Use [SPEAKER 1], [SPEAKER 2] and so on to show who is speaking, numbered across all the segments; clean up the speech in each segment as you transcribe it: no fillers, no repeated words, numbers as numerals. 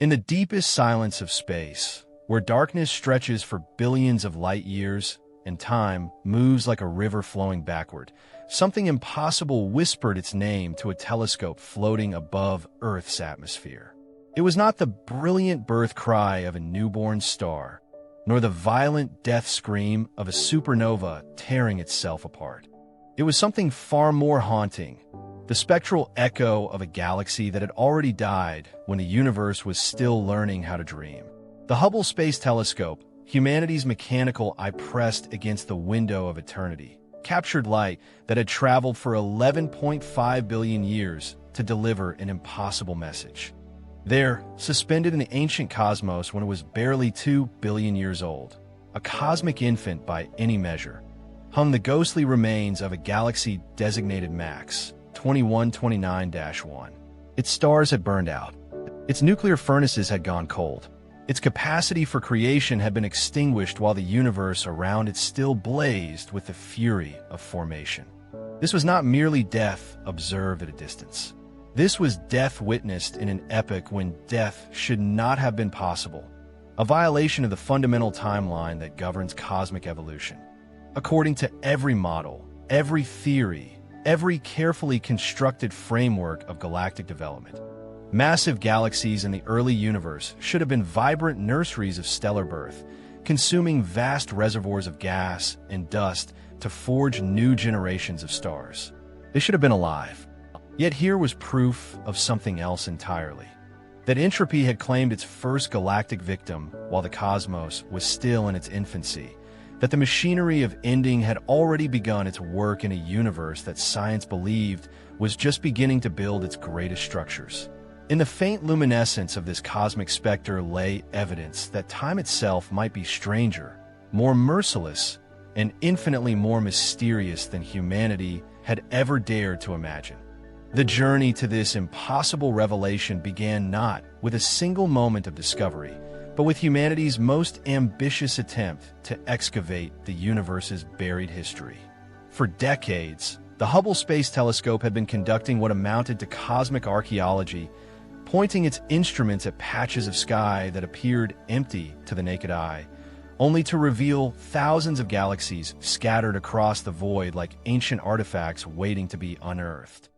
[SPEAKER 1] In the deepest silence of space, where darkness stretches for billions of light years and time moves like a river flowing backward, something impossible whispered its name to a telescope floating above Earth's atmosphere. It was not the brilliant birth cry of a newborn star, nor the violent death scream of a supernova tearing itself apart. It was something far more haunting, the spectral echo of a galaxy that had already died when the universe was still learning how to dream. The Hubble Space Telescope, humanity's mechanical eye pressed against the window of eternity, captured light that had traveled for 11.5 billion years to deliver an impossible message. There, suspended in the ancient cosmos when it was barely 2 billion years old, a cosmic infant by any measure, hung the ghostly remains of a galaxy designated Max 2129-1. Its stars had burned out. Its nuclear furnaces had gone cold. Its capacity for creation had been extinguished while the universe around it still blazed with the fury of formation. This was not merely death observed at a distance. This was death witnessed in an epoch when death should not have been possible, a violation of the fundamental timeline that governs cosmic evolution. According to every model, every theory, every carefully constructed framework of galactic development, massive galaxies in the early universe should have been vibrant nurseries of stellar birth, consuming vast reservoirs of gas and dust to forge new generations of stars. They should have been alive. Yet here was proof of something else entirely. That entropy had claimed its first galactic victim while the cosmos was still in its infancy. That the machinery of ending had already begun its work in a universe that science believed was just beginning to build its greatest structures. In the faint luminescence of this cosmic specter lay evidence that time itself might be stranger, more merciless, and infinitely more mysterious than humanity had ever dared to imagine. The journey to this impossible revelation began not with a single moment of discovery, but with humanity's most ambitious attempt to excavate the universe's buried history. For decades, the Hubble Space Telescope had been conducting what amounted to cosmic archaeology, pointing its instruments at patches of sky that appeared empty to the naked eye, only to reveal thousands of galaxies scattered across the void like ancient artifacts waiting to be unearthed.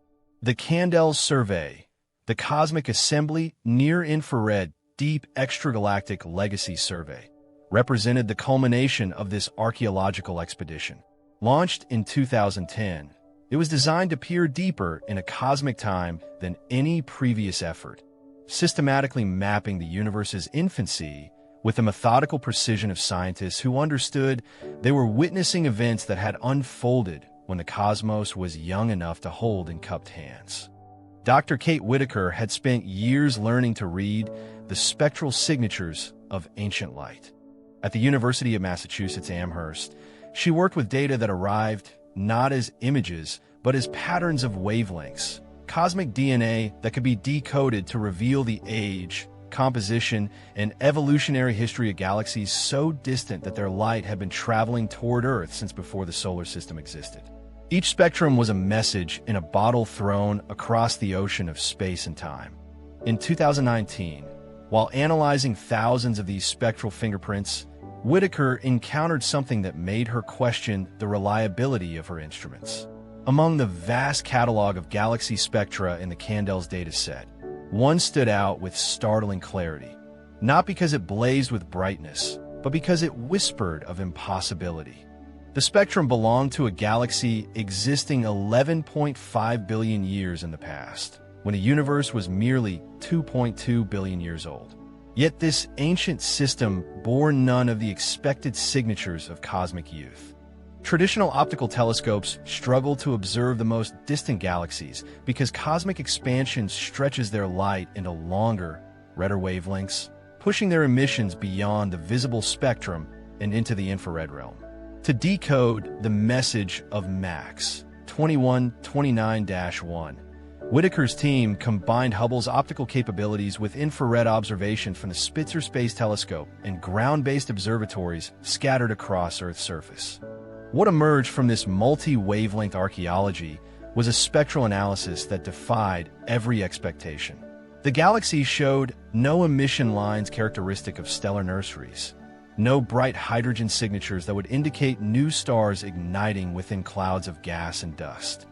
[SPEAKER 1] The Candel's Survey, the Cosmic Assembly Near-Infrared Deep Extragalactic Legacy Survey, represented the culmination of this archaeological expedition. Launched in 2010, it was designed to peer deeper into cosmic time than any previous effort, systematically mapping the universe's infancy with the methodical precision of scientists who understood they were witnessing events that had unfolded when the cosmos was young enough to hold in cupped hands. Dr. Kate Whitaker had spent years learning to read the spectral signatures of ancient light. At the University of Massachusetts Amherst, she worked with data that arrived not as images, but as patterns of wavelengths, cosmic DNA that could be decoded to reveal the age, composition, and evolutionary history of galaxies so distant that their light had been traveling toward Earth since before the solar system existed. Each spectrum was a message in a bottle thrown across the ocean of space and time. In 2019, while analyzing thousands of these spectral fingerprints, Whitaker encountered something that made her question the reliability of her instruments. Among the vast catalog of galaxy spectra in the Candel's dataset, one stood out with startling clarity, not because it blazed with brightness, but because it whispered of impossibility. The spectrum belonged to a galaxy existing 11.5 billion years in the past, when the universe was merely 2.2 billion years old. Yet this ancient system bore none of the expected signatures of cosmic youth. Traditional optical telescopes struggle to observe the most distant galaxies because cosmic expansion stretches their light into longer, redder wavelengths, pushing their emissions beyond the visible spectrum and into the infrared realm. To decode the message of Max 2129-1, Whitaker's team combined Hubble's optical capabilities with infrared observation from the Spitzer Space Telescope and ground-based observatories scattered across Earth's surface. What emerged from this multi-wavelength archaeology was a spectral analysis that defied every expectation. The galaxy showed no emission lines characteristic of stellar nurseries, no bright hydrogen signatures that would indicate new stars igniting within clouds of gas and dust,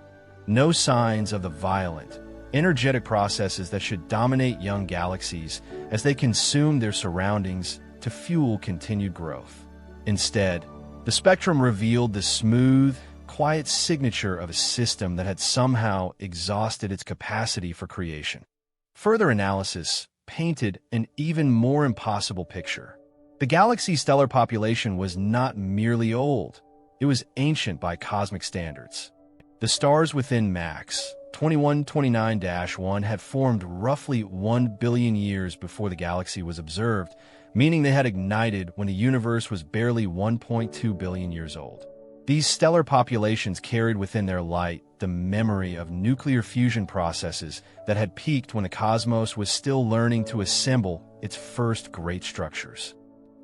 [SPEAKER 1] no signs of the violent, energetic processes that should dominate young galaxies as they consume their surroundings to fuel continued growth. Instead, the spectrum revealed the smooth, quiet signature of a system that had somehow exhausted its capacity for creation. Further analysis painted an even more impossible picture. The galaxy's stellar population was not merely old, it was ancient by cosmic standards. The stars within MAX 2129-1 had formed roughly 1 billion years before the galaxy was observed, meaning they had ignited when the universe was barely 1.2 billion years old. These stellar populations carried within their light the memory of nuclear fusion processes that had peaked when the cosmos was still learning to assemble its first great structures.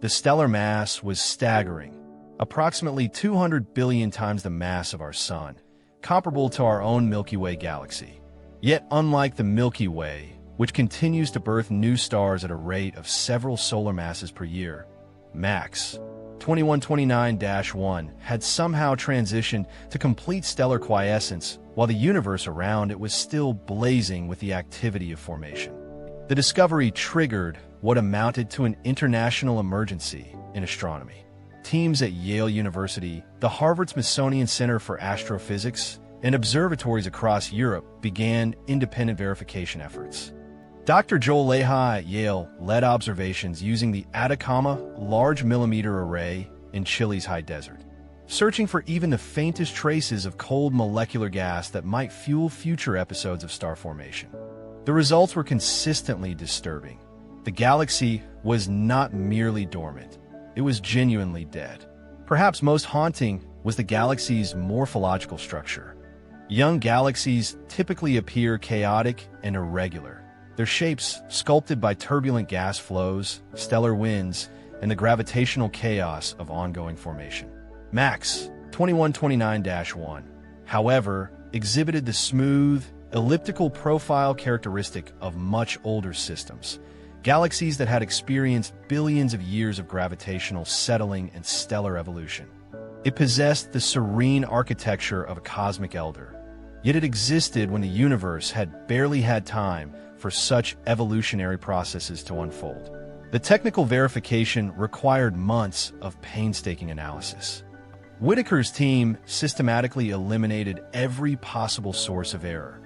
[SPEAKER 1] The stellar mass was staggering, approximately 200 billion times the mass of our Sun, comparable to our own Milky Way galaxy. Yet unlike the Milky Way, which continues to birth new stars at a rate of several solar masses per year, MAX 2129-1 had somehow transitioned to complete stellar quiescence while the universe around it was still blazing with the activity of formation. The discovery triggered what amounted to an international emergency in astronomy. Teams at Yale University, the Harvard-Smithsonian Center for Astrophysics, and observatories across Europe began independent verification efforts. Dr. Joel Lehi at Yale led observations using the Atacama Large Millimeter Array in Chile's high desert, searching for even the faintest traces of cold molecular gas that might fuel future episodes of star formation. The results were consistently disturbing. The galaxy was not merely dormant, it was genuinely dead. Perhaps most haunting was the galaxy's morphological structure. Young galaxies typically appear chaotic and irregular, their shapes sculpted by turbulent gas flows, stellar winds, and the gravitational chaos of ongoing formation. MAX 2129-1, however, exhibited the smooth, elliptical profile characteristic of much older systems, galaxies that had experienced billions of years of gravitational settling and stellar evolution. It possessed the serene architecture of a cosmic elder, yet it existed when the universe had barely had time for such evolutionary processes to unfold. The technical verification required months of painstaking analysis. Whitaker's team systematically eliminated every possible source of error.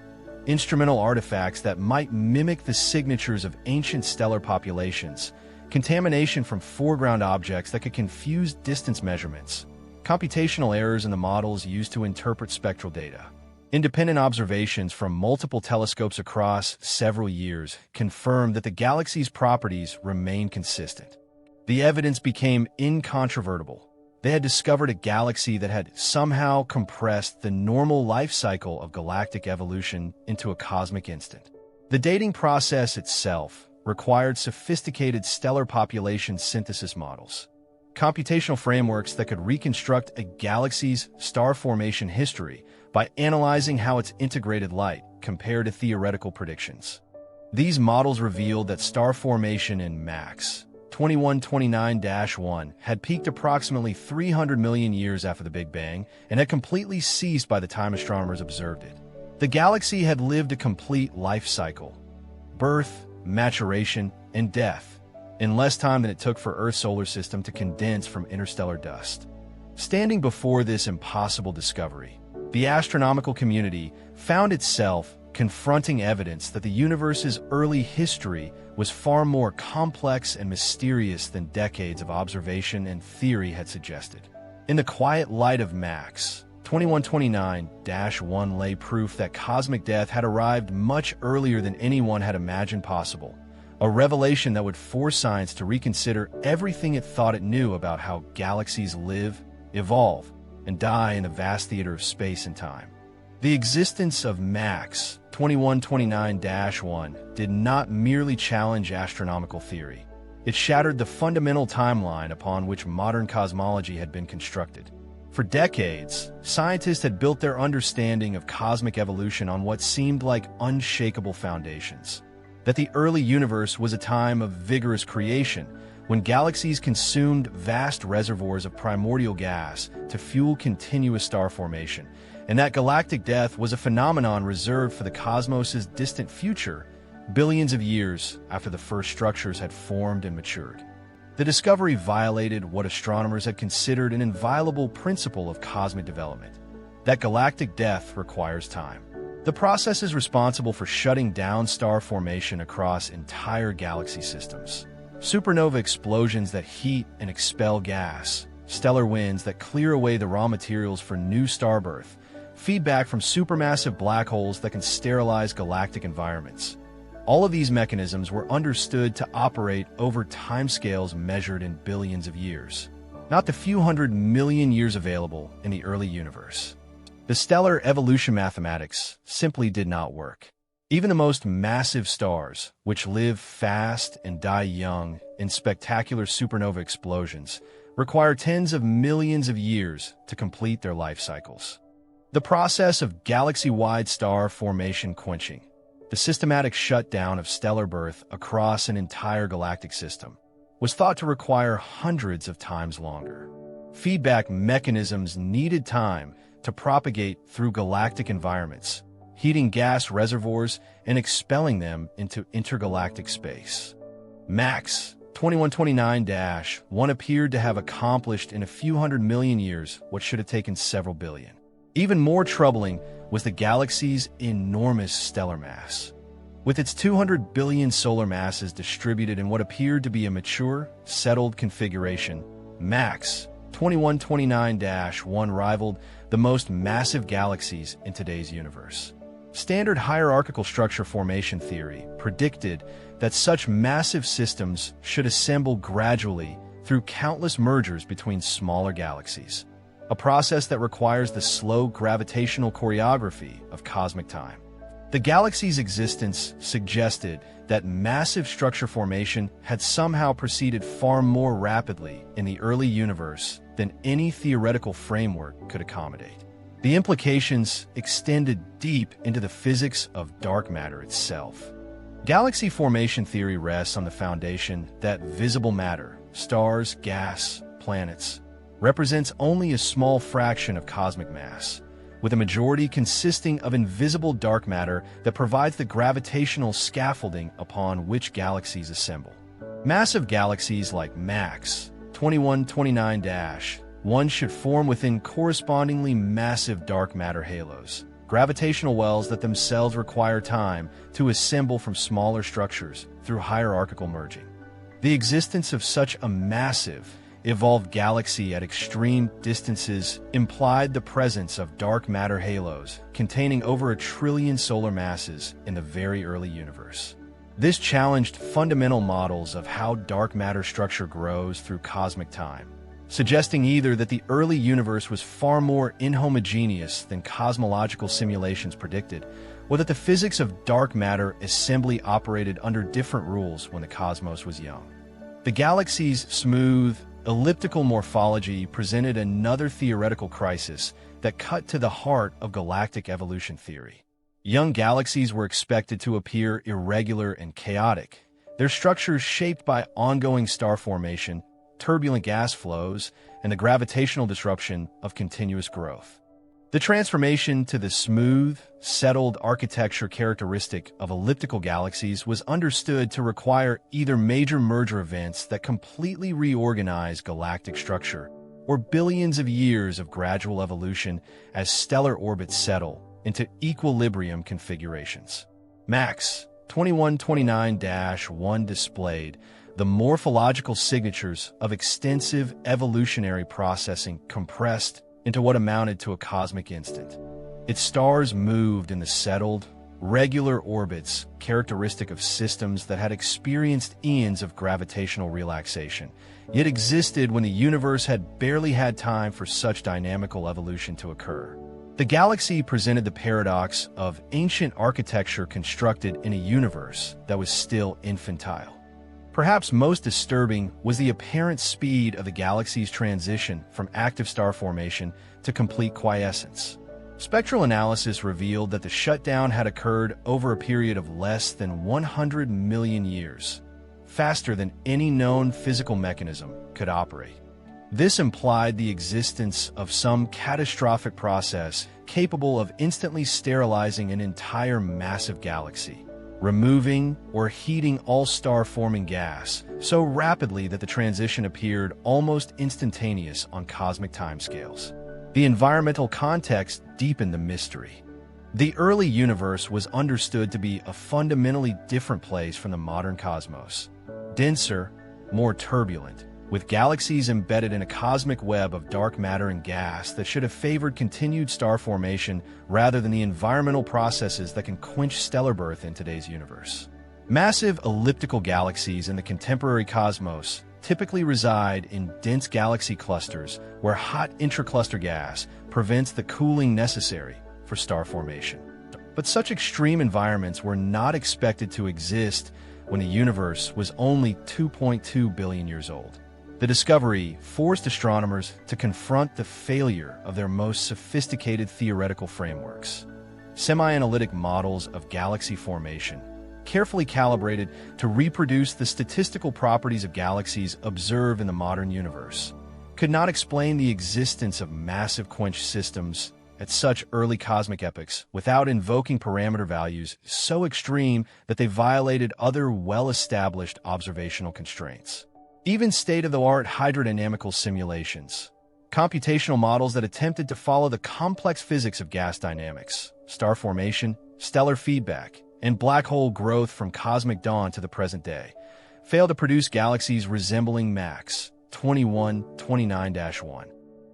[SPEAKER 1] Instrumental artifacts that might mimic the signatures of ancient stellar populations, contamination from foreground objects that could confuse distance measurements, computational errors in the models used to interpret spectral data. Independent observations from multiple telescopes across several years confirmed that the galaxy's properties remained consistent. The evidence became incontrovertible. They had discovered a galaxy that had somehow compressed the normal life cycle of galactic evolution into a cosmic instant. The dating process itself required sophisticated stellar population synthesis models, computational frameworks that could reconstruct a galaxy's star formation history by analyzing how its integrated light compared to theoretical predictions. These models revealed that star formation in MAX 2129-1 had peaked approximately 300 million years after the Big Bang and had completely ceased by the time astronomers observed it. The galaxy had lived a complete life cycle: birth, maturation, and death, in less time than it took for Earth's solar system to condense from interstellar dust. Standing before this impossible discovery, the astronomical community found itself confronting evidence that the universe's early history was far more complex and mysterious than decades of observation and theory had suggested. In the quiet light of MAX 2129-1 lay proof that cosmic death had arrived much earlier than anyone had imagined possible, a revelation that would force science to reconsider everything it thought it knew about how galaxies live, evolve, and die in the vast theater of space and time. The existence of MAX 2129-1 did not merely challenge astronomical theory. It shattered the fundamental timeline upon which modern cosmology had been constructed. For decades, scientists had built their understanding of cosmic evolution on what seemed like unshakable foundations. that the early universe was a time of vigorous creation, when galaxies consumed vast reservoirs of primordial gas to fuel continuous star formation, and that galactic death was a phenomenon reserved for the cosmos's distant future, billions of years after the first structures had formed and matured. The discovery violated what astronomers had considered an inviolable principle of cosmic development, that galactic death requires time. The process is responsible for shutting down star formation across entire galaxy systems. Supernova explosions that heat and expel gas, stellar winds that clear away the raw materials for new star birth, feedback from supermassive black holes that can sterilize galactic environments. All of these mechanisms were understood to operate over timescales measured in billions of years, not the few hundred million years available in the early universe. The stellar evolution mathematics simply did not work. Even the most massive stars, which live fast and die young in spectacular supernova explosions, require tens of millions of years to complete their life cycles. The process of galaxy-wide star formation quenching, the systematic shutdown of stellar birth across an entire galactic system, was thought to require hundreds of times longer. Feedback mechanisms needed time to propagate through galactic environments, heating gas reservoirs and expelling them into intergalactic space. Max 2129-1 appeared to have accomplished in a few hundred million years what should have taken several billion. Even more troubling was the galaxy's enormous stellar mass. With its 200 billion solar masses distributed in what appeared to be a mature, settled configuration, Max 2129-1 rivaled the most massive galaxies in today's universe. Standard hierarchical structure formation theory predicted that such massive systems should assemble gradually through countless mergers between smaller galaxies, a process that requires the slow gravitational choreography of cosmic time. The galaxy's existence suggested that massive structure formation had somehow proceeded far more rapidly in the early universe than any theoretical framework could accommodate. The implications extended deep into the physics of dark matter itself. Galaxy formation theory rests on the foundation that visible matter, stars, gas, planets, represents only a small fraction of cosmic mass, with a majority consisting of invisible dark matter that provides the gravitational scaffolding upon which galaxies assemble. Massive galaxies like Max 2129-1 should form within correspondingly massive dark matter halos, gravitational wells that themselves require time to assemble from smaller structures through hierarchical merging. The existence of such a massive, evolved galaxy at extreme distances implied the presence of dark matter halos containing over 1 trillion solar masses in the very early universe. This challenged fundamental models of how dark matter structure grows through cosmic time, suggesting either that the early universe was far more inhomogeneous than cosmological simulations predicted, or that the physics of dark matter assembly operated under different rules when the cosmos was young. The galaxy's smooth, elliptical morphology presented another theoretical crisis that cut to the heart of galactic evolution theory. Young galaxies were expected to appear irregular and chaotic, their structures shaped by ongoing star formation, turbulent gas flows, and the gravitational disruption of continuous growth. The transformation to the smooth, settled architecture characteristic of elliptical galaxies was understood to require either major merger events that completely reorganize galactic structure, or billions of years of gradual evolution as stellar orbits settle into equilibrium configurations. Max 2129-1 displayed the morphological signatures of extensive evolutionary processing compressed into what amounted to a cosmic instant. Its stars moved in the settled, regular orbits characteristic of systems that had experienced eons of gravitational relaxation, yet existed when the universe had barely had time for such dynamical evolution to occur. The galaxy presented the paradox of ancient architecture constructed in a universe that was still infantile. Perhaps most disturbing was the apparent speed of the galaxy's transition from active star formation to complete quiescence. Spectral analysis revealed that the shutdown had occurred over a period of less than 100 million years, faster than any known physical mechanism could operate. This implied the existence of some catastrophic process capable of instantly sterilizing an entire massive galaxy, removing or heating all star-forming gas so rapidly that the transition appeared almost instantaneous on cosmic timescales. The environmental context deepened the mystery. The early universe was understood to be a fundamentally different place from the modern cosmos. Denser, more turbulent, with galaxies embedded in a cosmic web of dark matter and gas that should have favored continued star formation rather than the environmental processes that can quench stellar birth in today's universe. Massive elliptical galaxies in the contemporary cosmos typically reside in dense galaxy clusters where hot intracluster gas prevents the cooling necessary for star formation. But such extreme environments were not expected to exist when the universe was only 2.2 billion years old. The discovery forced astronomers to confront the failure of their most sophisticated theoretical frameworks. Semi-analytic models of galaxy formation, carefully calibrated to reproduce the statistical properties of galaxies observed in the modern universe, could not explain the existence of massive quench systems at such early cosmic epochs without invoking parameter values so extreme that they violated other well-established observational constraints. Even state-of-the-art hydrodynamical simulations, computational models that attempted to follow the complex physics of gas dynamics, star formation, stellar feedback, and black hole growth from cosmic dawn to the present day, failed to produce galaxies resembling MACS 2129-1.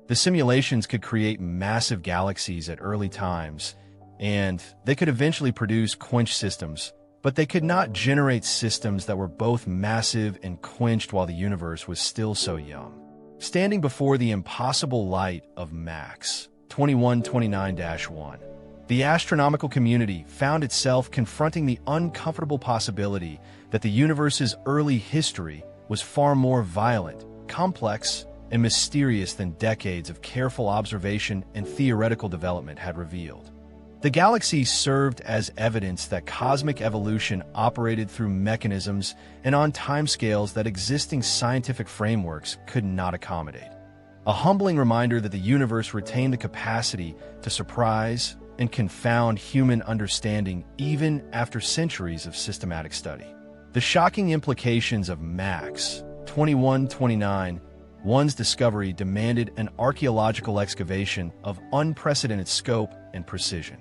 [SPEAKER 1] The simulations could create massive galaxies at early times, and they could eventually produce quench systems, but they could not generate systems that were both massive and quenched while the universe was still so young. Standing before the impossible light of MACS 2129-1, the astronomical community found itself confronting the uncomfortable possibility that the universe's early history was far more violent, complex, and mysterious than decades of careful observation and theoretical development had revealed. The galaxy served as evidence that cosmic evolution operated through mechanisms and on timescales that existing scientific frameworks could not accommodate. A humbling reminder that the universe retained the capacity to surprise and confound human understanding even after centuries of systematic study. The shocking implications of MACS 2129-1's discovery demanded an archaeological excavation of unprecedented scope and precision.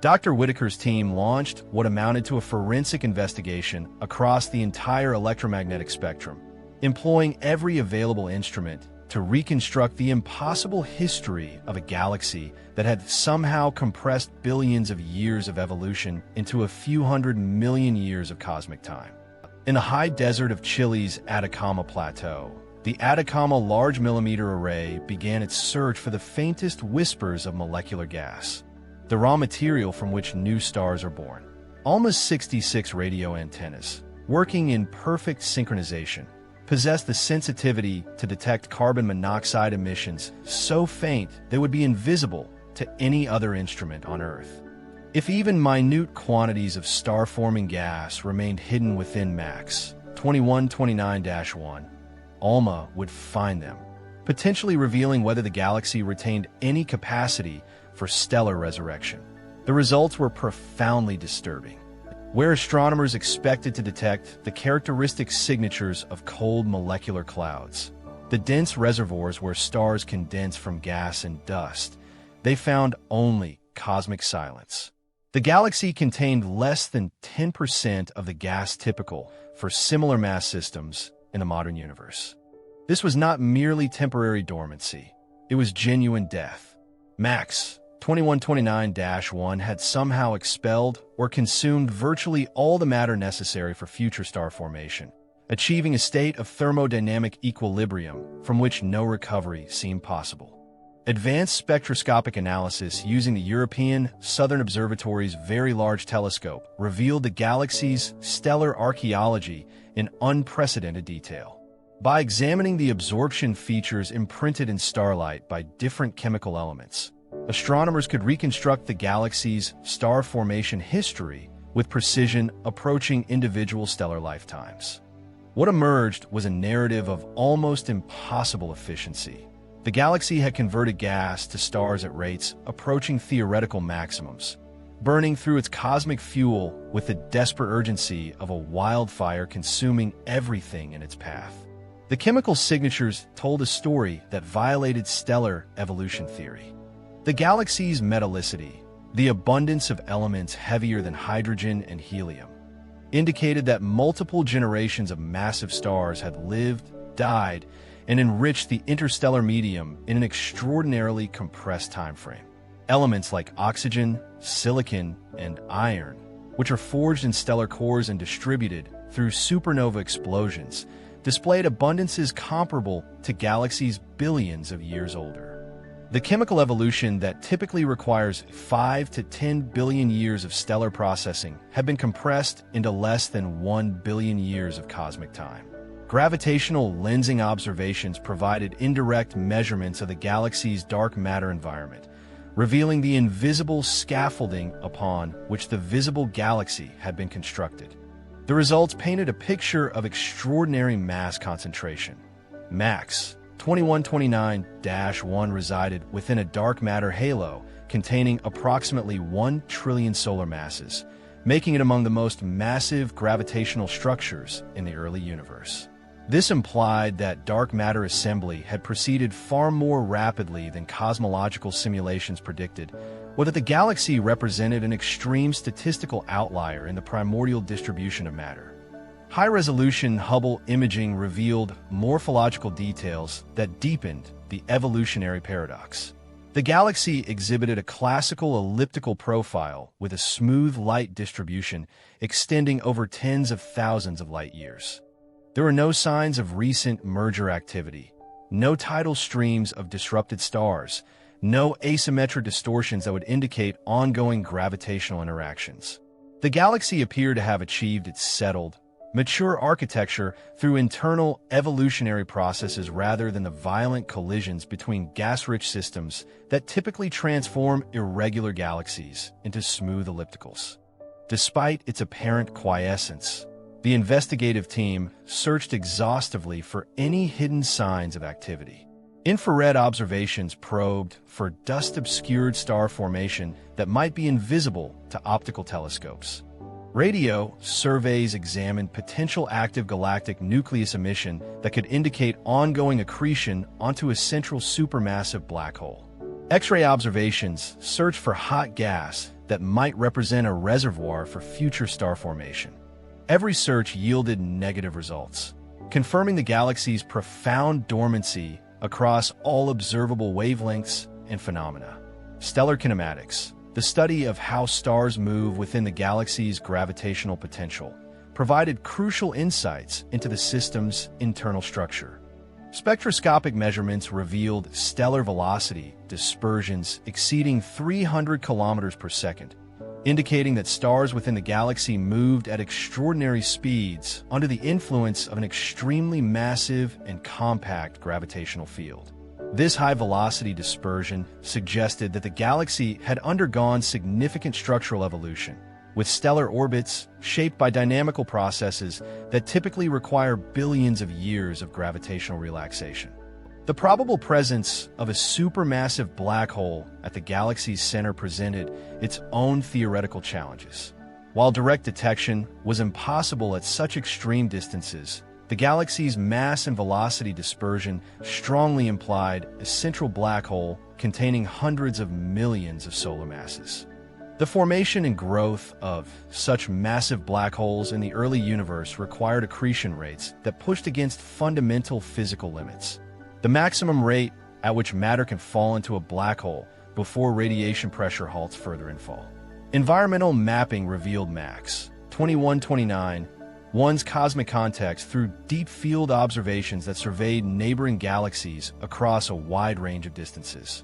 [SPEAKER 1] Dr. Whitaker's team launched what amounted to a forensic investigation across the entire electromagnetic spectrum, employing every available instrument to reconstruct the impossible history of a galaxy that had somehow compressed billions of years of evolution into a few 100 million years of cosmic time. In the high desert of Chile's Atacama Plateau, the Atacama Large Millimeter Array began its search for the faintest whispers of molecular gas, the raw material from which new stars are born. Almost 66 radio antennas, working in perfect synchronization, possess the sensitivity to detect carbon monoxide emissions so faint they would be invisible to any other instrument on Earth. If even minute quantities of star-forming gas remained hidden within MACS 2129-1, ALMA would find them, potentially revealing whether the galaxy retained any capacity for stellar resurrection. The results were profoundly disturbing. Where astronomers expected to detect the characteristic signatures of cold molecular clouds, the dense reservoirs where stars condense from gas and dust, they found only cosmic silence. The galaxy contained less than 10% of the gas typical for similar mass systems in the modern universe. This was not merely temporary dormancy, it was genuine death. MACS 2129-1 had somehow expelled or consumed virtually all the matter necessary for future star formation, achieving a state of thermodynamic equilibrium from which no recovery seemed possible. Advanced spectroscopic analysis using the European Southern Observatory's Very Large Telescope revealed the galaxy's stellar archaeology in unprecedented detail. By examining the absorption features imprinted in starlight by different chemical elements, Astronomers could reconstruct the galaxy's star formation history with precision, approaching individual stellar lifetimes. What emerged was a narrative of almost impossible efficiency. The galaxy had converted gas to stars at rates approaching theoretical maximums, burning through its cosmic fuel with the desperate urgency of a wildfire consuming everything in its path. The chemical signatures told a story that violated stellar evolution theory. The galaxy's metallicity, the abundance of elements heavier than hydrogen and helium, indicated that multiple generations of massive stars had lived, died, and enriched the interstellar medium in an extraordinarily compressed timeframe. Elements like oxygen, silicon, and iron, which are forged in stellar cores and distributed through supernova explosions, displayed abundances comparable to galaxies billions of years older. The chemical evolution that typically requires 5 to 10 billion years of stellar processing had been compressed into less than 1 billion years of cosmic time. Gravitational lensing observations provided indirect measurements of the galaxy's dark matter environment, revealing the invisible scaffolding upon which the visible galaxy had been constructed. The results painted a picture of extraordinary mass concentration. Max 2129-1 resided within a dark matter halo containing approximately 1 trillion solar masses, making it among the most massive gravitational structures in the early universe. This implied that dark matter assembly had proceeded far more rapidly than cosmological simulations predicted, or that the galaxy represented an extreme statistical outlier in the primordial distribution of matter. High-resolution Hubble imaging revealed morphological details that deepened the evolutionary paradox. The galaxy exhibited a classical elliptical profile with a smooth light distribution extending over tens of thousands of light years. There were no signs of recent merger activity, no tidal streams of disrupted stars, no asymmetric distortions that would indicate ongoing gravitational interactions. The galaxy appeared to have achieved its settled, mature architecture through internal evolutionary processes rather than the violent collisions between gas-rich systems that typically transform irregular galaxies into smooth ellipticals. Despite its apparent quiescence, the investigative team searched exhaustively for any hidden signs of activity. Infrared observations probed for dust-obscured star formation that might be invisible to optical telescopes. Radio surveys examined potential active galactic nucleus emission that could indicate ongoing accretion onto a central supermassive black hole. X-ray observations searched for hot gas that might represent a reservoir for future star formation. Every search yielded negative results, confirming the galaxy's profound dormancy across all observable wavelengths and phenomena. Stellar kinematics, the study of how stars move within the galaxy's gravitational potential, provided crucial insights into the system's internal structure. Spectroscopic measurements revealed stellar velocity dispersions exceeding 300 kilometers per second, indicating that stars within the galaxy moved at extraordinary speeds under the influence of an extremely massive and compact gravitational field. This high-velocity dispersion suggested that the galaxy had undergone significant structural evolution, with stellar orbits shaped by dynamical processes that typically require billions of years of gravitational relaxation. The probable presence of a supermassive black hole at the galaxy's center presented its own theoretical challenges. While direct detection was impossible at such extreme distances, the galaxy's mass and velocity dispersion strongly implied a central black hole containing hundreds of millions of solar masses. The formation and growth of such massive black holes in the early universe required accretion rates that pushed against fundamental physical limits. The maximum rate at which matter can fall into a black hole before radiation pressure halts further infall. Environmental mapping revealed Max 2129-1's cosmic context through deep field observations that surveyed neighboring galaxies across a wide range of distances.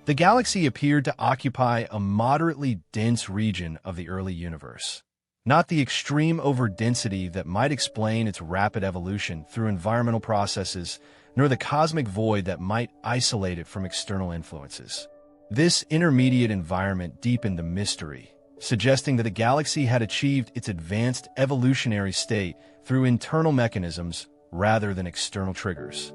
[SPEAKER 1] The galaxy appeared to occupy a moderately dense region of the early universe, not the extreme overdensity that might explain its rapid evolution through environmental processes, nor the cosmic void that might isolate it from external influences. This intermediate environment deepened the mystery, suggesting that the galaxy had achieved its advanced evolutionary state through internal mechanisms rather than external triggers.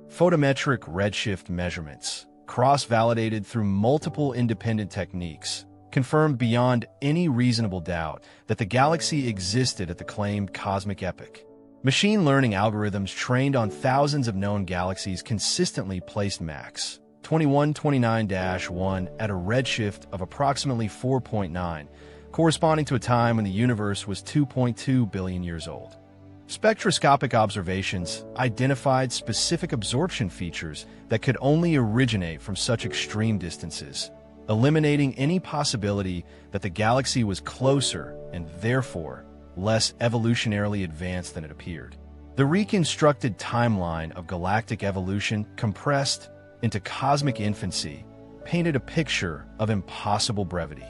[SPEAKER 1] Photometric redshift measurements, cross-validated through multiple independent techniques, confirmed beyond any reasonable doubt that the galaxy existed at the claimed cosmic epoch. Machine learning algorithms trained on thousands of known galaxies consistently placed MAX 2129-1 at a redshift of approximately 4.9, corresponding to a time when the universe was 2.2 billion years old. Spectroscopic observations identified specific absorption features that could only originate from such extreme distances, eliminating any possibility that the galaxy was closer and therefore less evolutionarily advanced than it appeared. The reconstructed timeline of galactic evolution, compressed into cosmic infancy, painted a picture of impossible brevity.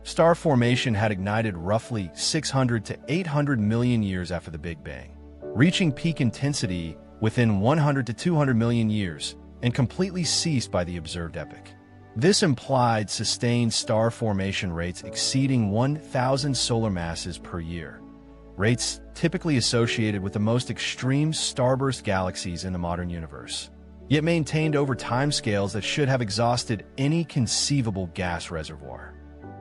[SPEAKER 1] Star formation had ignited roughly 600 to 800 million years after the Big Bang, reaching peak intensity within 100 to 200 million years and completely ceased by the observed epoch. This implied sustained star formation rates exceeding 1,000 solar masses per year, rates typically associated with the most extreme starburst galaxies in the modern universe, yet maintained over timescales that should have exhausted any conceivable gas reservoir.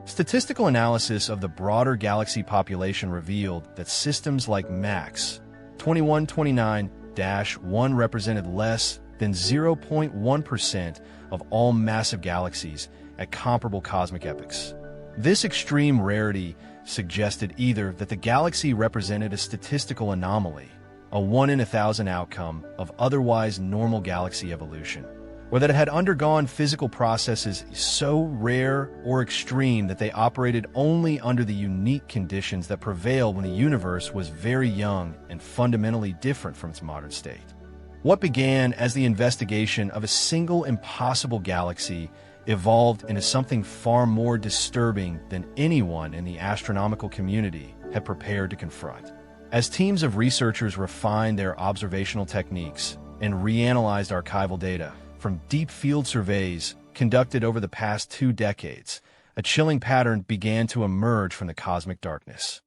[SPEAKER 1] Statistical analysis of the broader galaxy population revealed that systems like MAX 2129-1 represented less than 0.1% of all massive galaxies at comparable cosmic epochs. This extreme rarity suggested either that the galaxy represented a statistical anomaly, a 1 in 1,000 outcome of otherwise normal galaxy evolution, or that it had undergone physical processes so rare or extreme that they operated only under the unique conditions that prevailed when the universe was very young and fundamentally different from its modern state. What began as the investigation of a single impossible galaxy evolved into something far more disturbing than anyone in the astronomical community had prepared to confront. As teams of researchers refined their observational techniques and reanalyzed archival data from deep field surveys conducted over the past 2 decades, a chilling pattern began to emerge from the cosmic darkness.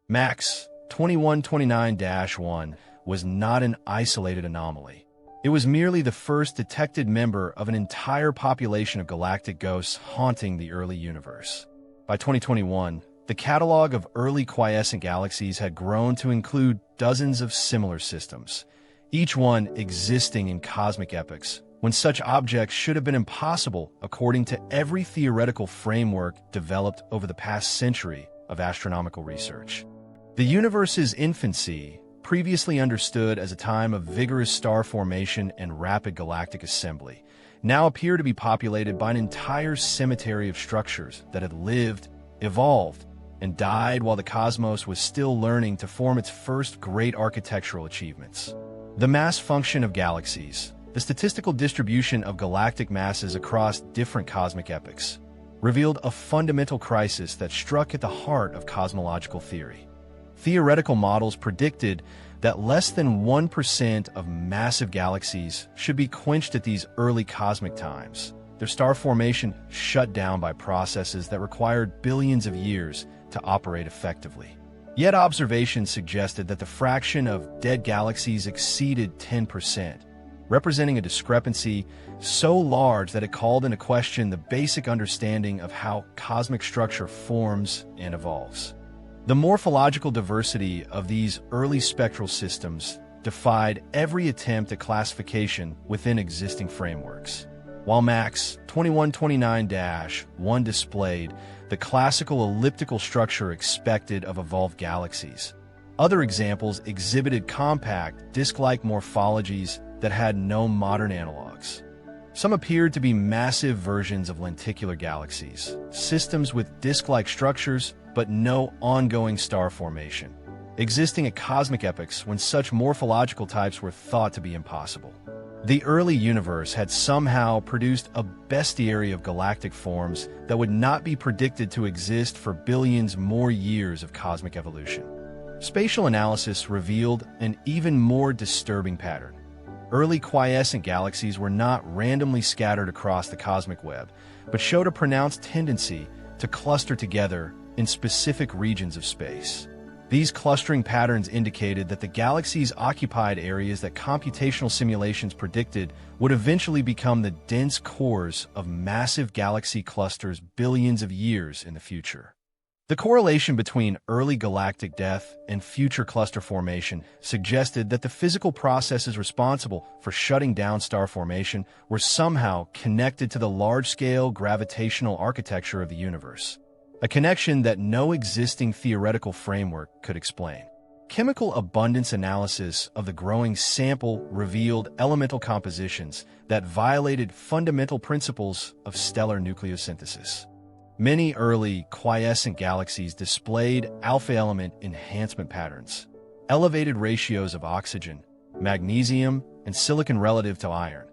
[SPEAKER 1] MAX 2129-1 was not an isolated anomaly. It was merely the first detected member of an entire population of galactic ghosts haunting the early universe. By 2021, the catalog of early quiescent galaxies had grown to include dozens of similar systems, each one existing in cosmic epochs, when such objects should have been impossible according to every theoretical framework developed over the past century of astronomical research. The universe's infancy, previously understood as a time of vigorous star formation and rapid galactic assembly, now appear to be populated by an entire cemetery of structures that had lived, evolved, and died while the cosmos was still learning to form its first great architectural achievements. The mass function of galaxies, the statistical distribution of galactic masses across different cosmic epochs, revealed a fundamental crisis that struck at the heart of cosmological theory. Theoretical models predicted that less than 1% of massive galaxies should be quenched at these early cosmic times, their star formation shut down by processes that required billions of years to operate effectively. Yet observations suggested that the fraction of dead galaxies exceeded 10%, representing a discrepancy so large that it called into question the basic understanding of how cosmic structure forms and evolves. The morphological diversity of these early spectral systems defied every attempt at classification within existing frameworks. While MAX 2129-1 displayed the classical elliptical structure expected of evolved galaxies, other examples exhibited compact, disk-like morphologies that had no modern analogs. Some appeared to be massive versions of lenticular galaxies, systems with disk-like structures but no ongoing star formation, existing at cosmic epochs when such morphological types were thought to be impossible. The early universe had somehow produced a bestiary of galactic forms that would not be predicted to exist for billions more years of cosmic evolution. Spatial analysis revealed an even more disturbing pattern. early quiescent galaxies were not randomly scattered across the cosmic web, but showed a pronounced tendency to cluster together in specific regions of space. These clustering patterns indicated that the galaxies occupied areas that computational simulations predicted would eventually become the dense cores of massive galaxy clusters billions of years in the future. The correlation between early galactic death and future cluster formation suggested that the physical processes responsible for shutting down star formation were somehow connected to the large-scale gravitational architecture of the universe, a connection that no existing theoretical framework could explain. Chemical abundance analysis of the growing sample revealed elemental compositions that violated fundamental principles of stellar nucleosynthesis. Many early quiescent galaxies displayed alpha element enhancement patterns, elevated ratios of oxygen, magnesium, and silicon relative to iron,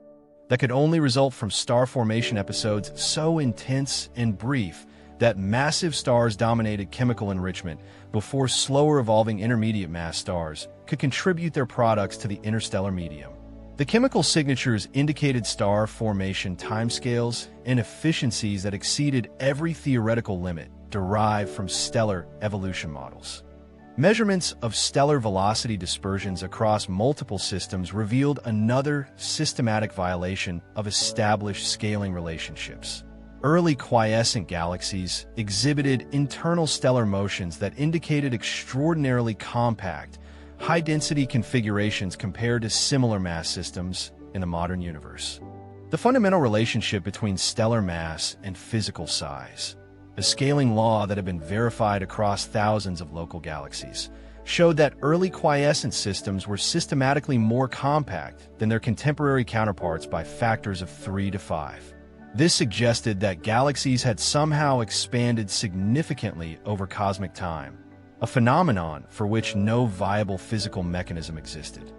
[SPEAKER 1] that could only result from star formation episodes so intense and brief that massive stars dominated chemical enrichment before slower evolving intermediate mass stars could contribute their products to the interstellar medium. The chemical signatures indicated star formation timescales and efficiencies that exceeded every theoretical limit derived from stellar evolution models. Measurements of stellar velocity dispersions across multiple systems revealed another systematic violation of established scaling relationships. Early quiescent galaxies exhibited internal stellar motions that indicated extraordinarily compact, high-density configurations compared to similar mass systems in the modern universe. The fundamental relationship between stellar mass and physical size, a scaling law that had been verified across thousands of local galaxies, showed that early quiescent systems were systematically more compact than their contemporary counterparts by factors of 3 to 5. This suggested that galaxies had somehow expanded significantly over cosmic time, a phenomenon for which no viable physical mechanism existed.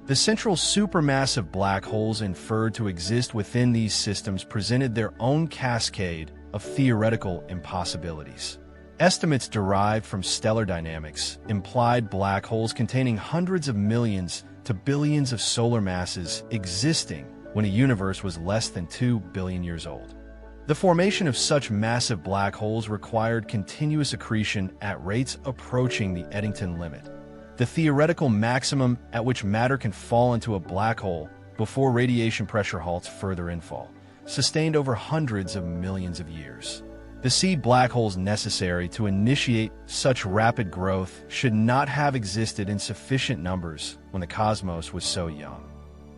[SPEAKER 1] The central supermassive black holes inferred to exist within these systems presented their own cascade of theoretical impossibilities. Estimates derived from stellar dynamics implied black holes containing hundreds of millions to billions of solar masses existing when a universe was less than 2 billion years old. The formation of such massive black holes required continuous accretion at rates approaching the Eddington limit, the theoretical maximum at which matter can fall into a black hole before radiation pressure halts further infall, sustained over hundreds of millions of years. The seed black holes necessary to initiate such rapid growth should not have existed in sufficient numbers when the cosmos was so young.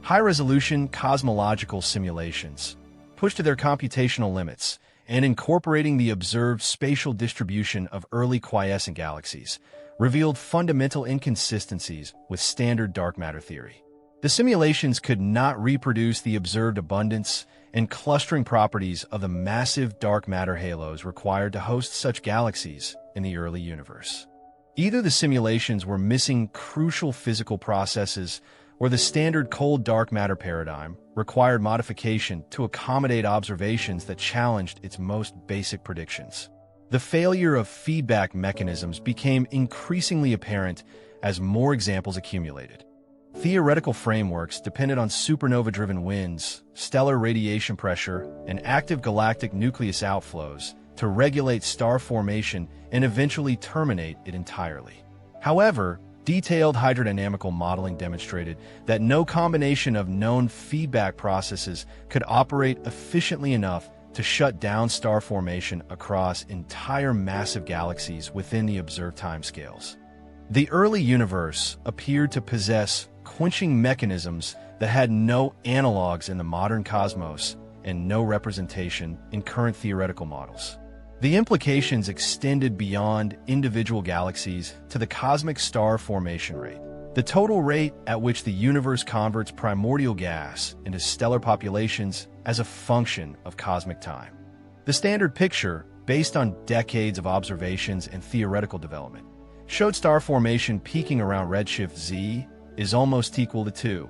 [SPEAKER 1] High-resolution cosmological simulations, pushed to their computational limits, and incorporating the observed spatial distribution of early quiescent galaxies, revealed fundamental inconsistencies with standard dark matter theory. The simulations could not reproduce the observed abundance and clustering properties of the massive dark matter halos required to host such galaxies in the early universe. Either the simulations were missing crucial physical processes, or the standard cold dark matter paradigm required modification to accommodate observations that challenged its most basic predictions. The failure of feedback mechanisms became increasingly apparent as more examples accumulated. Theoretical frameworks depended on supernova-driven winds, stellar radiation pressure, and active galactic nucleus outflows to regulate star formation and eventually terminate it entirely. However, detailed hydrodynamical modeling demonstrated that no combination of known feedback processes could operate efficiently enough to shut down star formation across entire massive galaxies within the observed timescales. The early universe appeared to possess quenching mechanisms that had no analogs in the modern cosmos and no representation in current theoretical models. The implications extended beyond individual galaxies to the cosmic star formation rate, the total rate at which the universe converts primordial gas into stellar populations as a function of cosmic time. The standard picture, based on decades of observations and theoretical development, showed star formation peaking around redshift Z is almost equal to 2,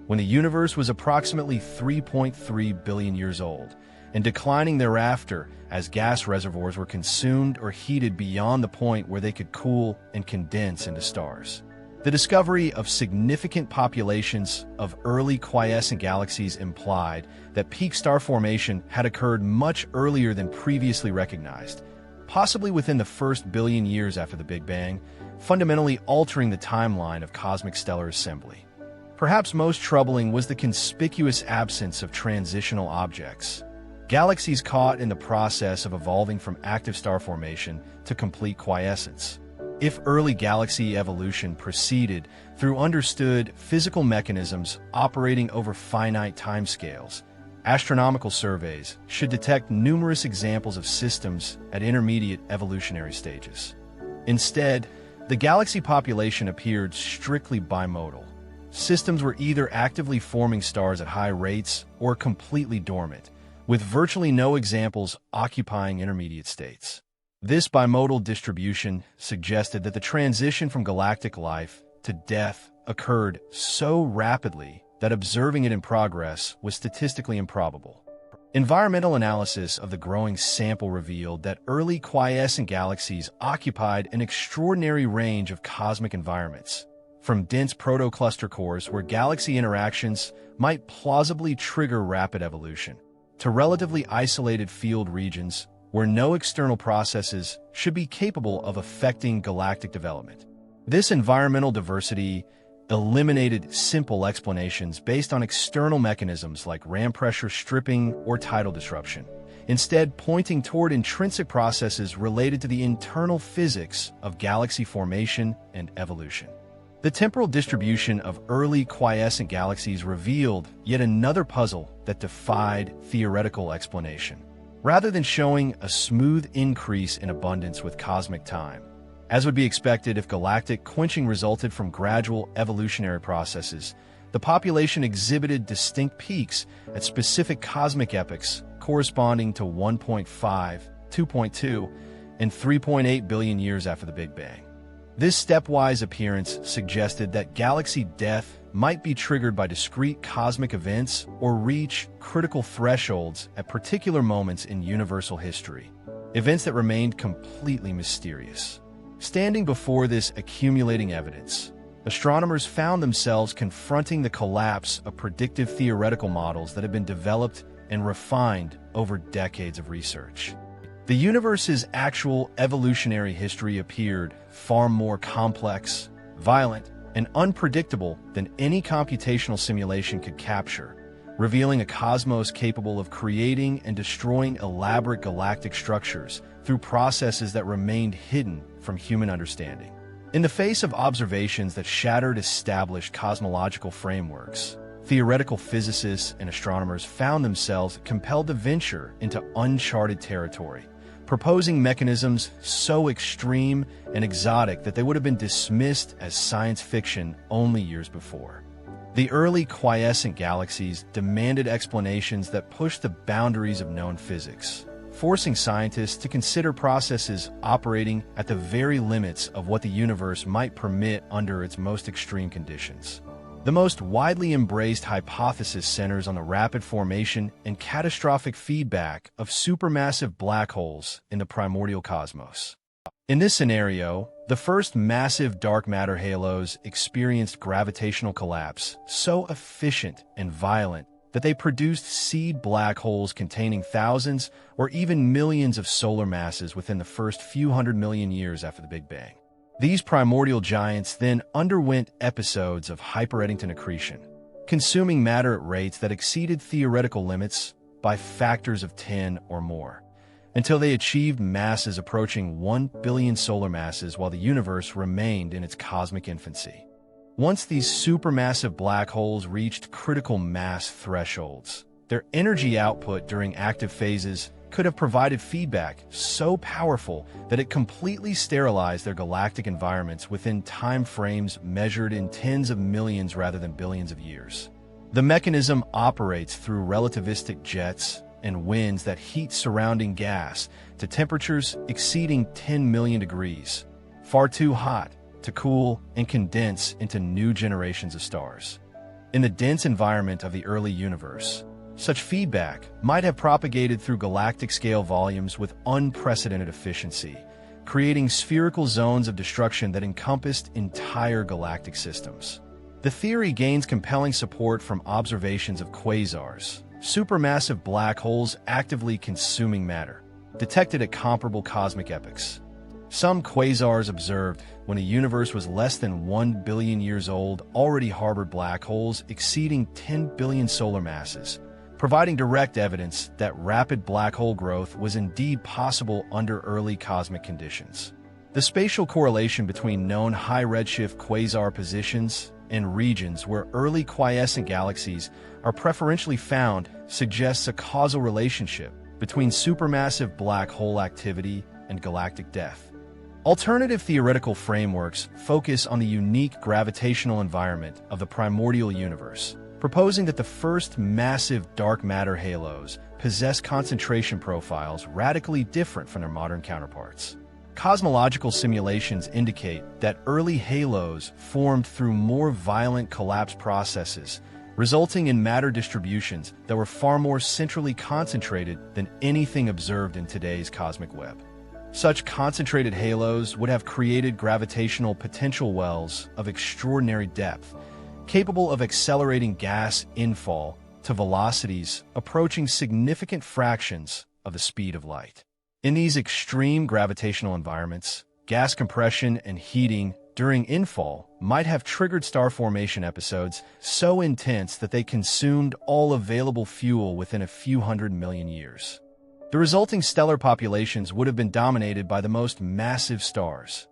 [SPEAKER 1] when the universe was approximately 3.3 billion years old, and declining thereafter as gas reservoirs were consumed or heated beyond the point where they could cool and condense into stars. The discovery of significant populations of early quiescent galaxies implied that peak star formation had occurred much earlier than previously recognized, possibly within the first billion years after the Big Bang, fundamentally altering the timeline of cosmic stellar assembly. Perhaps most troubling was the conspicuous absence of transitional objects. Galaxies caught in the process of evolving from active star formation to complete quiescence. If early galaxy evolution proceeded through understood physical mechanisms operating over finite timescales, astronomical surveys should detect numerous examples of systems at intermediate evolutionary stages. Instead, the galaxy population appeared strictly bimodal. Systems were either actively forming stars at high rates or completely dormant, with virtually no examples occupying intermediate states. This bimodal distribution suggested that the transition from galactic life to death occurred so rapidly that observing it in progress was statistically improbable. Environmental analysis of the growing sample revealed that early quiescent galaxies occupied an extraordinary range of cosmic environments, from dense protocluster cores where galaxy interactions might plausibly trigger rapid evolution, to relatively isolated field regions where no external processes should be capable of affecting galactic development. This environmental diversity eliminated simple explanations based on external mechanisms like ram pressure stripping or tidal disruption, instead pointing toward intrinsic processes related to the internal physics of galaxy formation and evolution. The temporal distribution of early quiescent galaxies revealed yet another puzzle that defied theoretical explanation. Rather than showing a smooth increase in abundance with cosmic time, as would be expected if galactic quenching resulted from gradual evolutionary processes, the population exhibited distinct peaks at specific cosmic epochs corresponding to 1.5, 2.2, and 3.8 billion years after the Big Bang. This stepwise appearance suggested that galaxy death might be triggered by discrete cosmic events or reach critical thresholds at particular moments in universal history, events that remained completely mysterious. Standing before this accumulating evidence, astronomers found themselves confronting the collapse of predictive theoretical models that had been developed and refined over decades of research. The universe's actual evolutionary history appeared far more complex, violent, and unpredictable than any computational simulation could capture, revealing a cosmos capable of creating and destroying elaborate galactic structures through processes that remained hidden from human understanding. In the face of observations that shattered established cosmological frameworks, theoretical physicists and astronomers found themselves compelled to venture into uncharted territory, proposing mechanisms so extreme and exotic that they would have been dismissed as science fiction only years before. The early quiescent galaxies demanded explanations that pushed the boundaries of known physics, forcing scientists to consider processes operating at the very limits of what the universe might permit under its most extreme conditions. The most widely embraced hypothesis centers on the rapid formation and catastrophic feedback of supermassive black holes in the primordial cosmos. In this scenario, the first massive dark matter halos experienced gravitational collapse so efficient and violent that they produced seed black holes containing thousands or even millions of solar masses within the first few 100 million years after the Big Bang. These primordial giants then underwent episodes of hyper-Eddington accretion, consuming matter at rates that exceeded theoretical limits by factors of 10 or more, until they achieved masses approaching 1 billion solar masses while the universe remained in its cosmic infancy. Once these supermassive black holes reached critical mass thresholds, their energy output during active phases could have provided feedback so powerful that it completely sterilized their galactic environments within time frames measured in tens of millions rather than billions of years. The mechanism operates through relativistic jets and winds that heat surrounding gas to temperatures exceeding 10 million degrees, far too hot to cool and condense into new generations of stars. In the dense environment of the early universe, such feedback might have propagated through galactic-scale volumes with unprecedented efficiency, creating spherical zones of destruction that encompassed entire galactic systems. The theory gains compelling support from observations of quasars, supermassive black holes actively consuming matter, detected at comparable cosmic epochs. Some quasars observed when a universe was less than 1 billion years old already harbored black holes exceeding 10 billion solar masses, providing direct evidence that rapid black hole growth was indeed possible under early cosmic conditions. The spatial correlation between known high redshift quasar positions and regions where early quiescent galaxies are preferentially found suggests a causal relationship between supermassive black hole activity and galactic death. Alternative theoretical frameworks focus on the unique gravitational environment of the primordial universe, proposing that the first massive dark matter halos possess concentration profiles radically different from their modern counterparts. Cosmological simulations indicate that early halos formed through more violent collapse processes, resulting in matter distributions that were far more centrally concentrated than anything observed in today's cosmic web. Such concentrated halos would have created gravitational potential wells of extraordinary depth, capable of accelerating gas infall to velocities approaching significant fractions of the speed of light. In these extreme gravitational environments, gas compression and heating during infall might have triggered star formation episodes so intense that they consumed all available fuel within a few 100 million years. The resulting stellar populations would have been dominated by the most massive stars,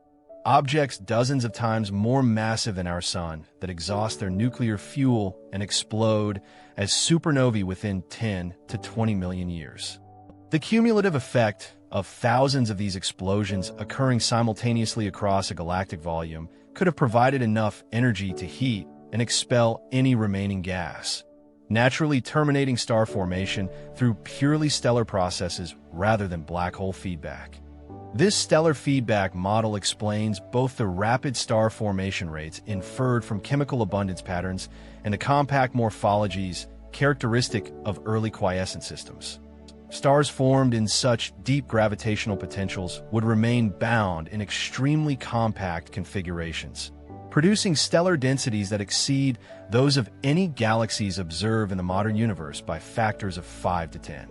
[SPEAKER 1] objects dozens of times more massive than our Sun that exhaust their nuclear fuel and explode as supernovae within 10 to 20 million years. The cumulative effect of thousands of these explosions occurring simultaneously across a galactic volume could have provided enough energy to heat and expel any remaining gas, naturally terminating star formation through purely stellar processes rather than black hole feedback. This stellar feedback model explains both the rapid star formation rates inferred from chemical abundance patterns and the compact morphologies characteristic of early quiescent systems. Stars formed in such deep gravitational potentials would remain bound in extremely compact configurations, producing stellar densities that exceed those of any galaxies observed in the modern universe by factors of 5 to 10.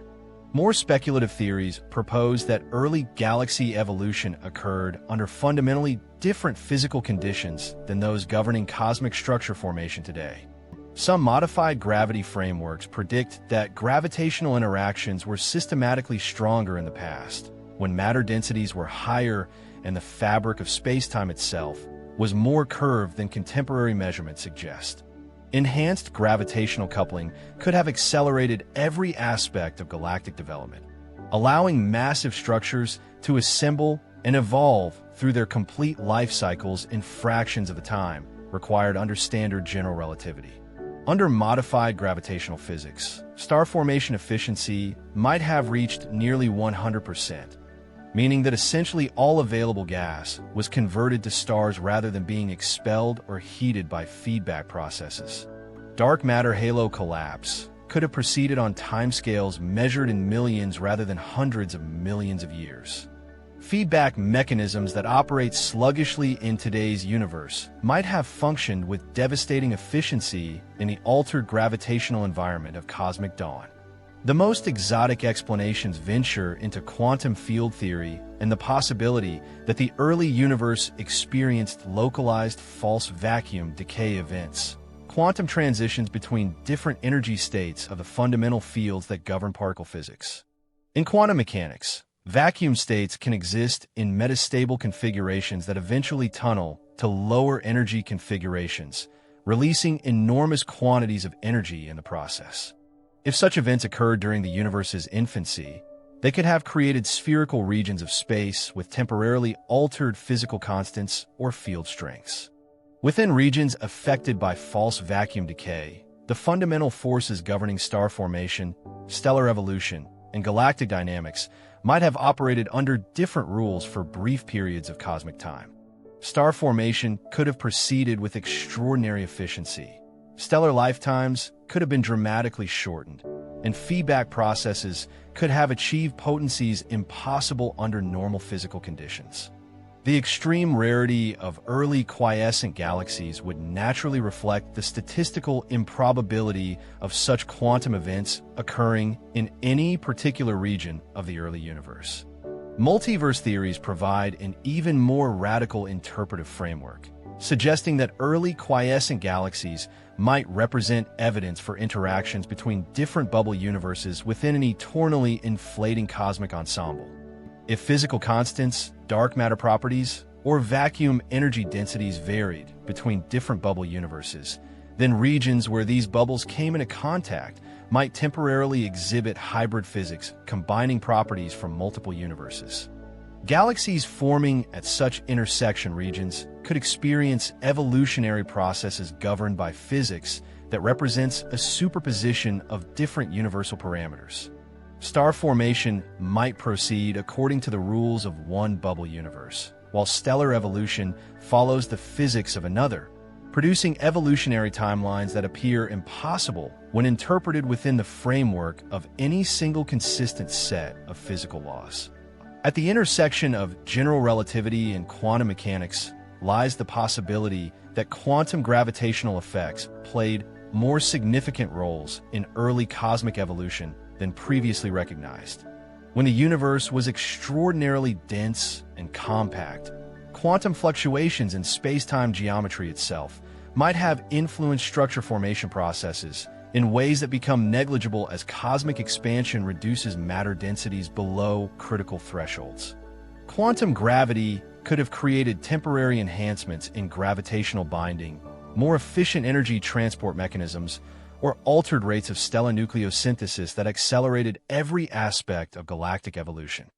[SPEAKER 1] More speculative theories propose that early galaxy evolution occurred under fundamentally different physical conditions than those governing cosmic structure formation today. Some modified gravity frameworks predict that gravitational interactions were systematically stronger in the past, when matter densities were higher and the fabric of spacetime itself was more curved than contemporary measurements suggest. Enhanced gravitational coupling could have accelerated every aspect of galactic development, allowing massive structures to assemble and evolve through their complete life cycles in fractions of the time required under standard general relativity. Under modified gravitational physics, star formation efficiency might have reached nearly 100%, meaning that essentially all available gas was converted to stars rather than being expelled or heated by feedback processes. Dark matter halo collapse could have proceeded on timescales measured in millions rather than hundreds of millions of years. Feedback mechanisms that operate sluggishly in today's universe might have functioned with devastating efficiency in the altered gravitational environment of cosmic dawn. The most exotic explanations venture into quantum field theory and the possibility that the early universe experienced localized false vacuum decay events, quantum transitions between different energy states of the fundamental fields that govern particle physics. In quantum mechanics, vacuum states can exist in metastable configurations that eventually tunnel to lower energy configurations, releasing enormous quantities of energy in the process. If such events occurred during the universe's infancy, they could have created spherical regions of space with temporarily altered physical constants or field strengths. Within regions affected by false vacuum decay, the fundamental forces governing star formation, stellar evolution, and galactic dynamics might have operated under different rules for brief periods of cosmic time. Star formation could have proceeded with extraordinary efficiency. Stellar lifetimes could have been dramatically shortened, and feedback processes could have achieved potencies impossible under normal physical conditions. The extreme rarity of early quiescent galaxies would naturally reflect the statistical improbability of such quantum events occurring in any particular region of the early universe. Multiverse theories provide an even more radical interpretive framework, suggesting that early quiescent galaxies might represent evidence for interactions between different bubble universes within an eternally inflating cosmic ensemble. If physical constants, dark matter properties, or vacuum energy densities varied between different bubble universes, then regions where these bubbles came into contact might temporarily exhibit hybrid physics combining properties from multiple universes. Galaxies forming at such intersection regions could experience evolutionary processes governed by physics that represents a superposition of different universal parameters. Star formation might proceed according to the rules of one bubble universe, while stellar evolution follows the physics of another, producing evolutionary timelines that appear impossible when interpreted within the framework of any single consistent set of physical laws. At the intersection of general relativity and quantum mechanics lies the possibility that quantum gravitational effects played more significant roles in early cosmic evolution than previously recognized. When the universe was extraordinarily dense and compact, quantum fluctuations in space-time geometry itself might have influenced structure formation processes in ways that become negligible as cosmic expansion reduces matter densities below critical thresholds. Quantum gravity could have created temporary enhancements in gravitational binding, more efficient energy transport mechanisms, or altered rates of stellar nucleosynthesis that accelerated every aspect of galactic evolution.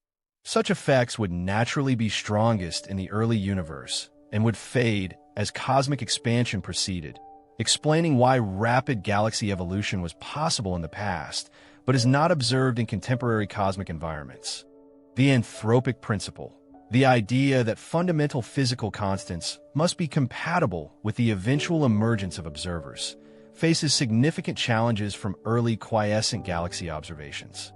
[SPEAKER 1] Such effects would naturally be strongest in the early universe and would fade as cosmic expansion proceeded, explaining why rapid galaxy evolution was possible in the past, but is not observed in contemporary cosmic environments. The anthropic principle, the idea that fundamental physical constants must be compatible with the eventual emergence of observers, faces significant challenges from early quiescent galaxy observations.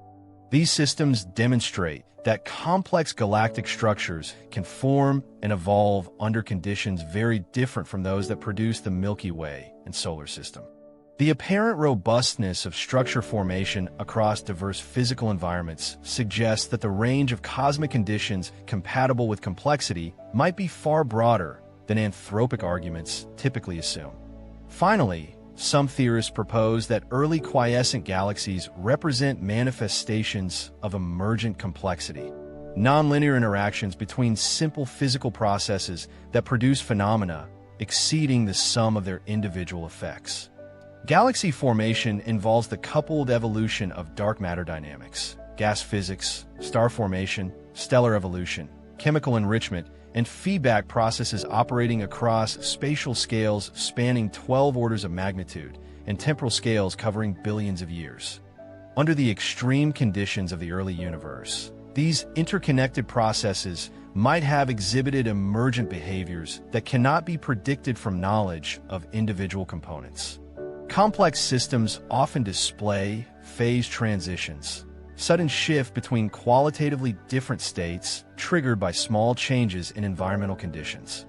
[SPEAKER 1] These systems demonstrate that complex galactic structures can form and evolve under conditions very different from those that produce the Milky Way and solar system. The apparent robustness of structure formation across diverse physical environments suggests that the range of cosmic conditions compatible with complexity might be far broader than anthropic arguments typically assume. Finally, some theorists propose that early quiescent galaxies represent manifestations of emergent complexity, nonlinear interactions between simple physical processes that produce phenomena exceeding the sum of their individual effects. Galaxy formation involves the coupled evolution of dark matter dynamics, gas physics, star formation, stellar evolution, chemical enrichment, and feedback processes operating across spatial scales spanning 12 orders of magnitude and temporal scales covering billions of years. Under the extreme conditions of the early universe, these interconnected processes might have exhibited emergent behaviors that cannot be predicted from knowledge of individual components. Complex systems often display phase transitions, sudden shift between qualitatively different states triggered by small changes in environmental conditions.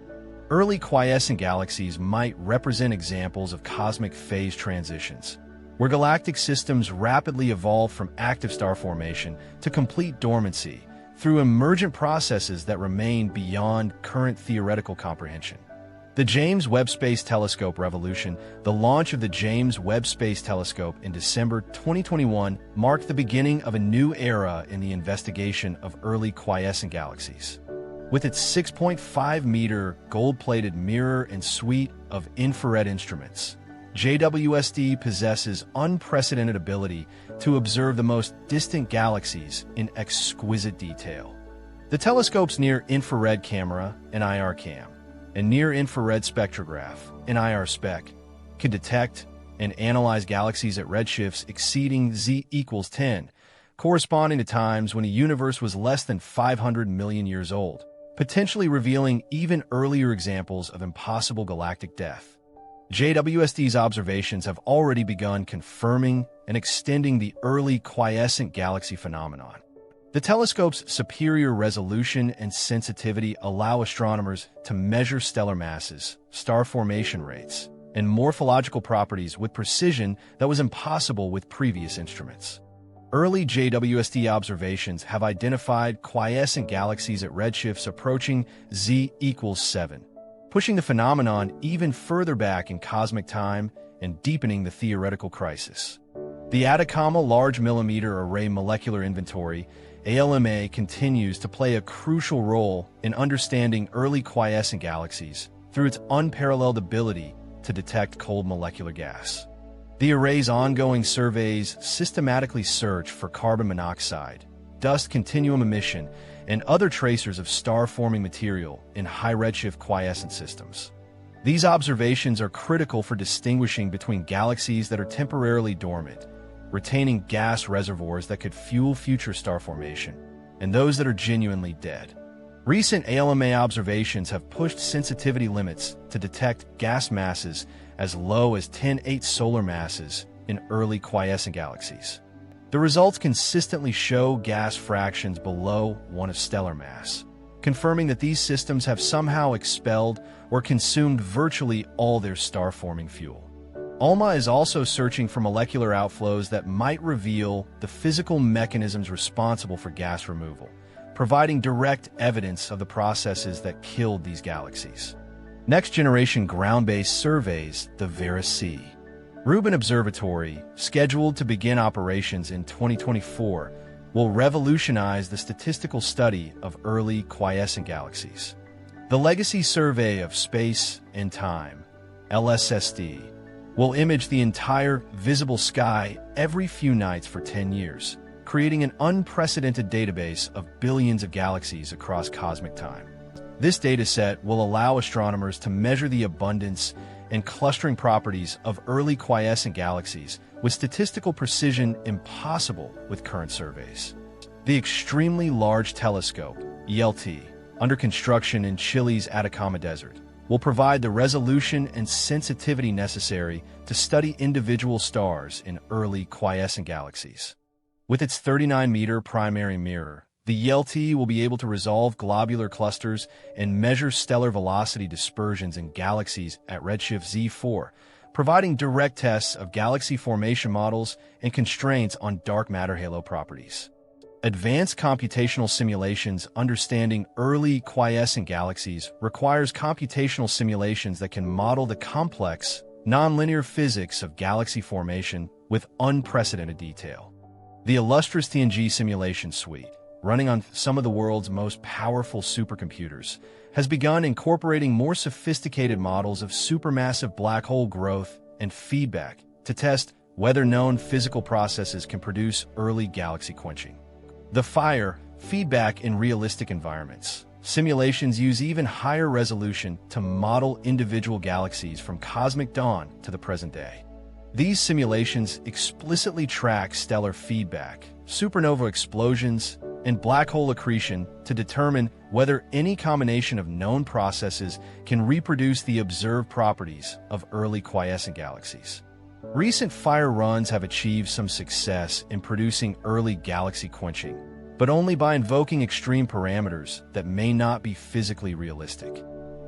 [SPEAKER 1] Early quiescent galaxies might represent examples of cosmic phase transitions, where galactic systems rapidly evolve from active star formation to complete dormancy through emergent processes that remain beyond current theoretical comprehension. The James Webb Space Telescope revolution, the launch of the James Webb Space Telescope in December 2021, marked the beginning of a new era in the investigation of early quiescent galaxies. With its 6.5-meter gold-plated mirror and suite of infrared instruments, JWST possesses unprecedented ability to observe the most distant galaxies in exquisite detail. The telescope's near-infrared camera, NIRCam, and near-infrared spectrograph, NIRSpec, can detect and analyze galaxies at redshifts exceeding Z equals 10, corresponding to times when a universe was less than 500 million years old, potentially revealing even earlier examples of impossible galactic death. JWST's observations have already begun confirming and extending the early quiescent galaxy phenomenon. The telescope's superior resolution and sensitivity allow astronomers to measure stellar masses, star formation rates, and morphological properties with precision that was impossible with previous instruments. Early JWST observations have identified quiescent galaxies at redshifts approaching Z=7, pushing the phenomenon even further back in cosmic time and deepening the theoretical crisis. The Atacama Large Millimeter Array Molecular Inventory (ALMA) continues to play a crucial role in understanding early quiescent galaxies through its unparalleled ability to detect cold molecular gas. The array's ongoing surveys systematically search for carbon monoxide, dust continuum emission, and other tracers of star-forming material in high-redshift quiescent systems. These observations are critical for distinguishing between galaxies that are temporarily dormant, retaining gas reservoirs that could fuel future star formation, and those that are genuinely dead. Recent ALMA observations have pushed sensitivity limits to detect gas masses as low as 10^8 solar masses in early quiescent galaxies. The results consistently show gas fractions below 1 of stellar mass, confirming that these systems have somehow expelled or consumed virtually all their star-forming fuel. ALMA is also searching for molecular outflows that might reveal the physical mechanisms responsible for gas removal, providing direct evidence of the processes that killed these galaxies. Next-generation ground-based surveys, the Vera-C Rubin Observatory, scheduled to begin operations in 2024, will revolutionize the statistical study of early quiescent galaxies. The Legacy Survey of Space and Time, LSSD, will image the entire visible sky every few nights for 10 years, creating an unprecedented database of billions of galaxies across cosmic time. This dataset will allow astronomers to measure the abundance and clustering properties of early quiescent galaxies with statistical precision impossible with current surveys. The Extremely Large Telescope, ELT, under construction in Chile's Atacama Desert, will provide the resolution and sensitivity necessary to study individual stars in early quiescent galaxies. With its 39-meter primary mirror, the ELT will be able to resolve globular clusters and measure stellar velocity dispersions in galaxies at redshift Z4, providing direct tests of galaxy formation models and constraints on dark matter halo properties. Advanced computational simulations understanding early quiescent galaxies requires computational simulations that can model the complex, nonlinear physics of galaxy formation with unprecedented detail. The illustrious TNG simulation suite, running on some of the world's most powerful supercomputers, has begun incorporating more sophisticated models of supermassive black hole growth and feedback to test whether known physical processes can produce early galaxy quenching. The fire, feedback in realistic environments. Simulations use even higher resolution to model individual galaxies from cosmic dawn to the present day. These simulations explicitly track stellar feedback, supernova explosions, and black hole accretion to determine whether any combination of known processes can reproduce the observed properties of early quiescent galaxies. Recent fire runs have achieved some success in producing early galaxy quenching, but only by invoking extreme parameters that may not be physically realistic.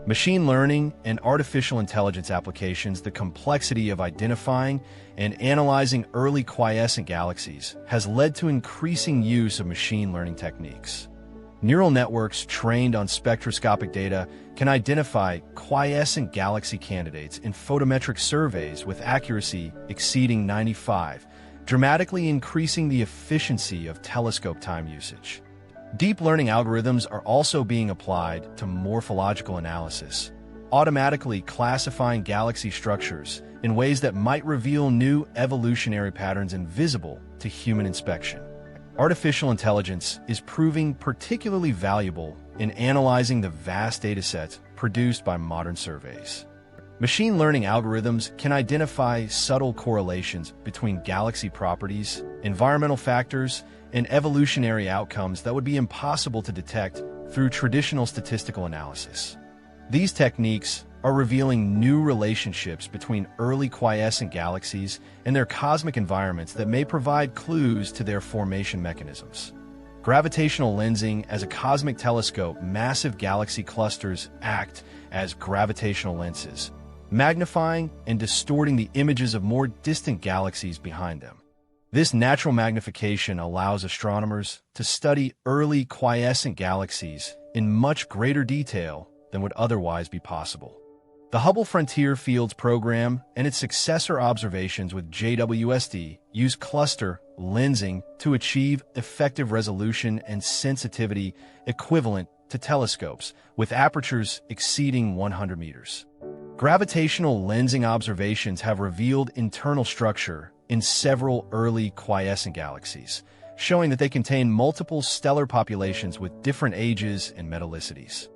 [SPEAKER 1] Machine learning and artificial intelligence applications, the complexity of identifying and analyzing early quiescent galaxies has led to increasing use of machine learning techniques. Neural networks trained on spectroscopic data can identify quiescent galaxy candidates in photometric surveys with accuracy exceeding 95, dramatically increasing the efficiency of telescope time usage. Deep learning algorithms are also being applied to morphological analysis, automatically classifying galaxy structures in ways that might reveal new evolutionary patterns invisible to human inspection. Artificial intelligence is proving particularly valuable in analyzing the vast datasets produced by modern surveys. Machine learning algorithms can identify subtle correlations between galaxy properties, environmental factors, and evolutionary outcomes that would be impossible to detect through traditional statistical analysis. These techniques are revealing new relationships between early quiescent galaxies and their cosmic environments that may provide clues to their formation mechanisms. Gravitational lensing. As a cosmic telescope, massive galaxy clusters act as gravitational lenses, magnifying and distorting the images of more distant galaxies behind them. This natural magnification allows astronomers to study early quiescent galaxies in much greater detail than would otherwise be possible. The Hubble Frontier Fields program and its successor observations with JWST use cluster lensing to achieve effective resolution and sensitivity equivalent to telescopes with apertures exceeding 100 meters. Gravitational lensing observations have revealed internal structure in several early quiescent galaxies, showing that they contain multiple stellar populations with different ages and metallicities.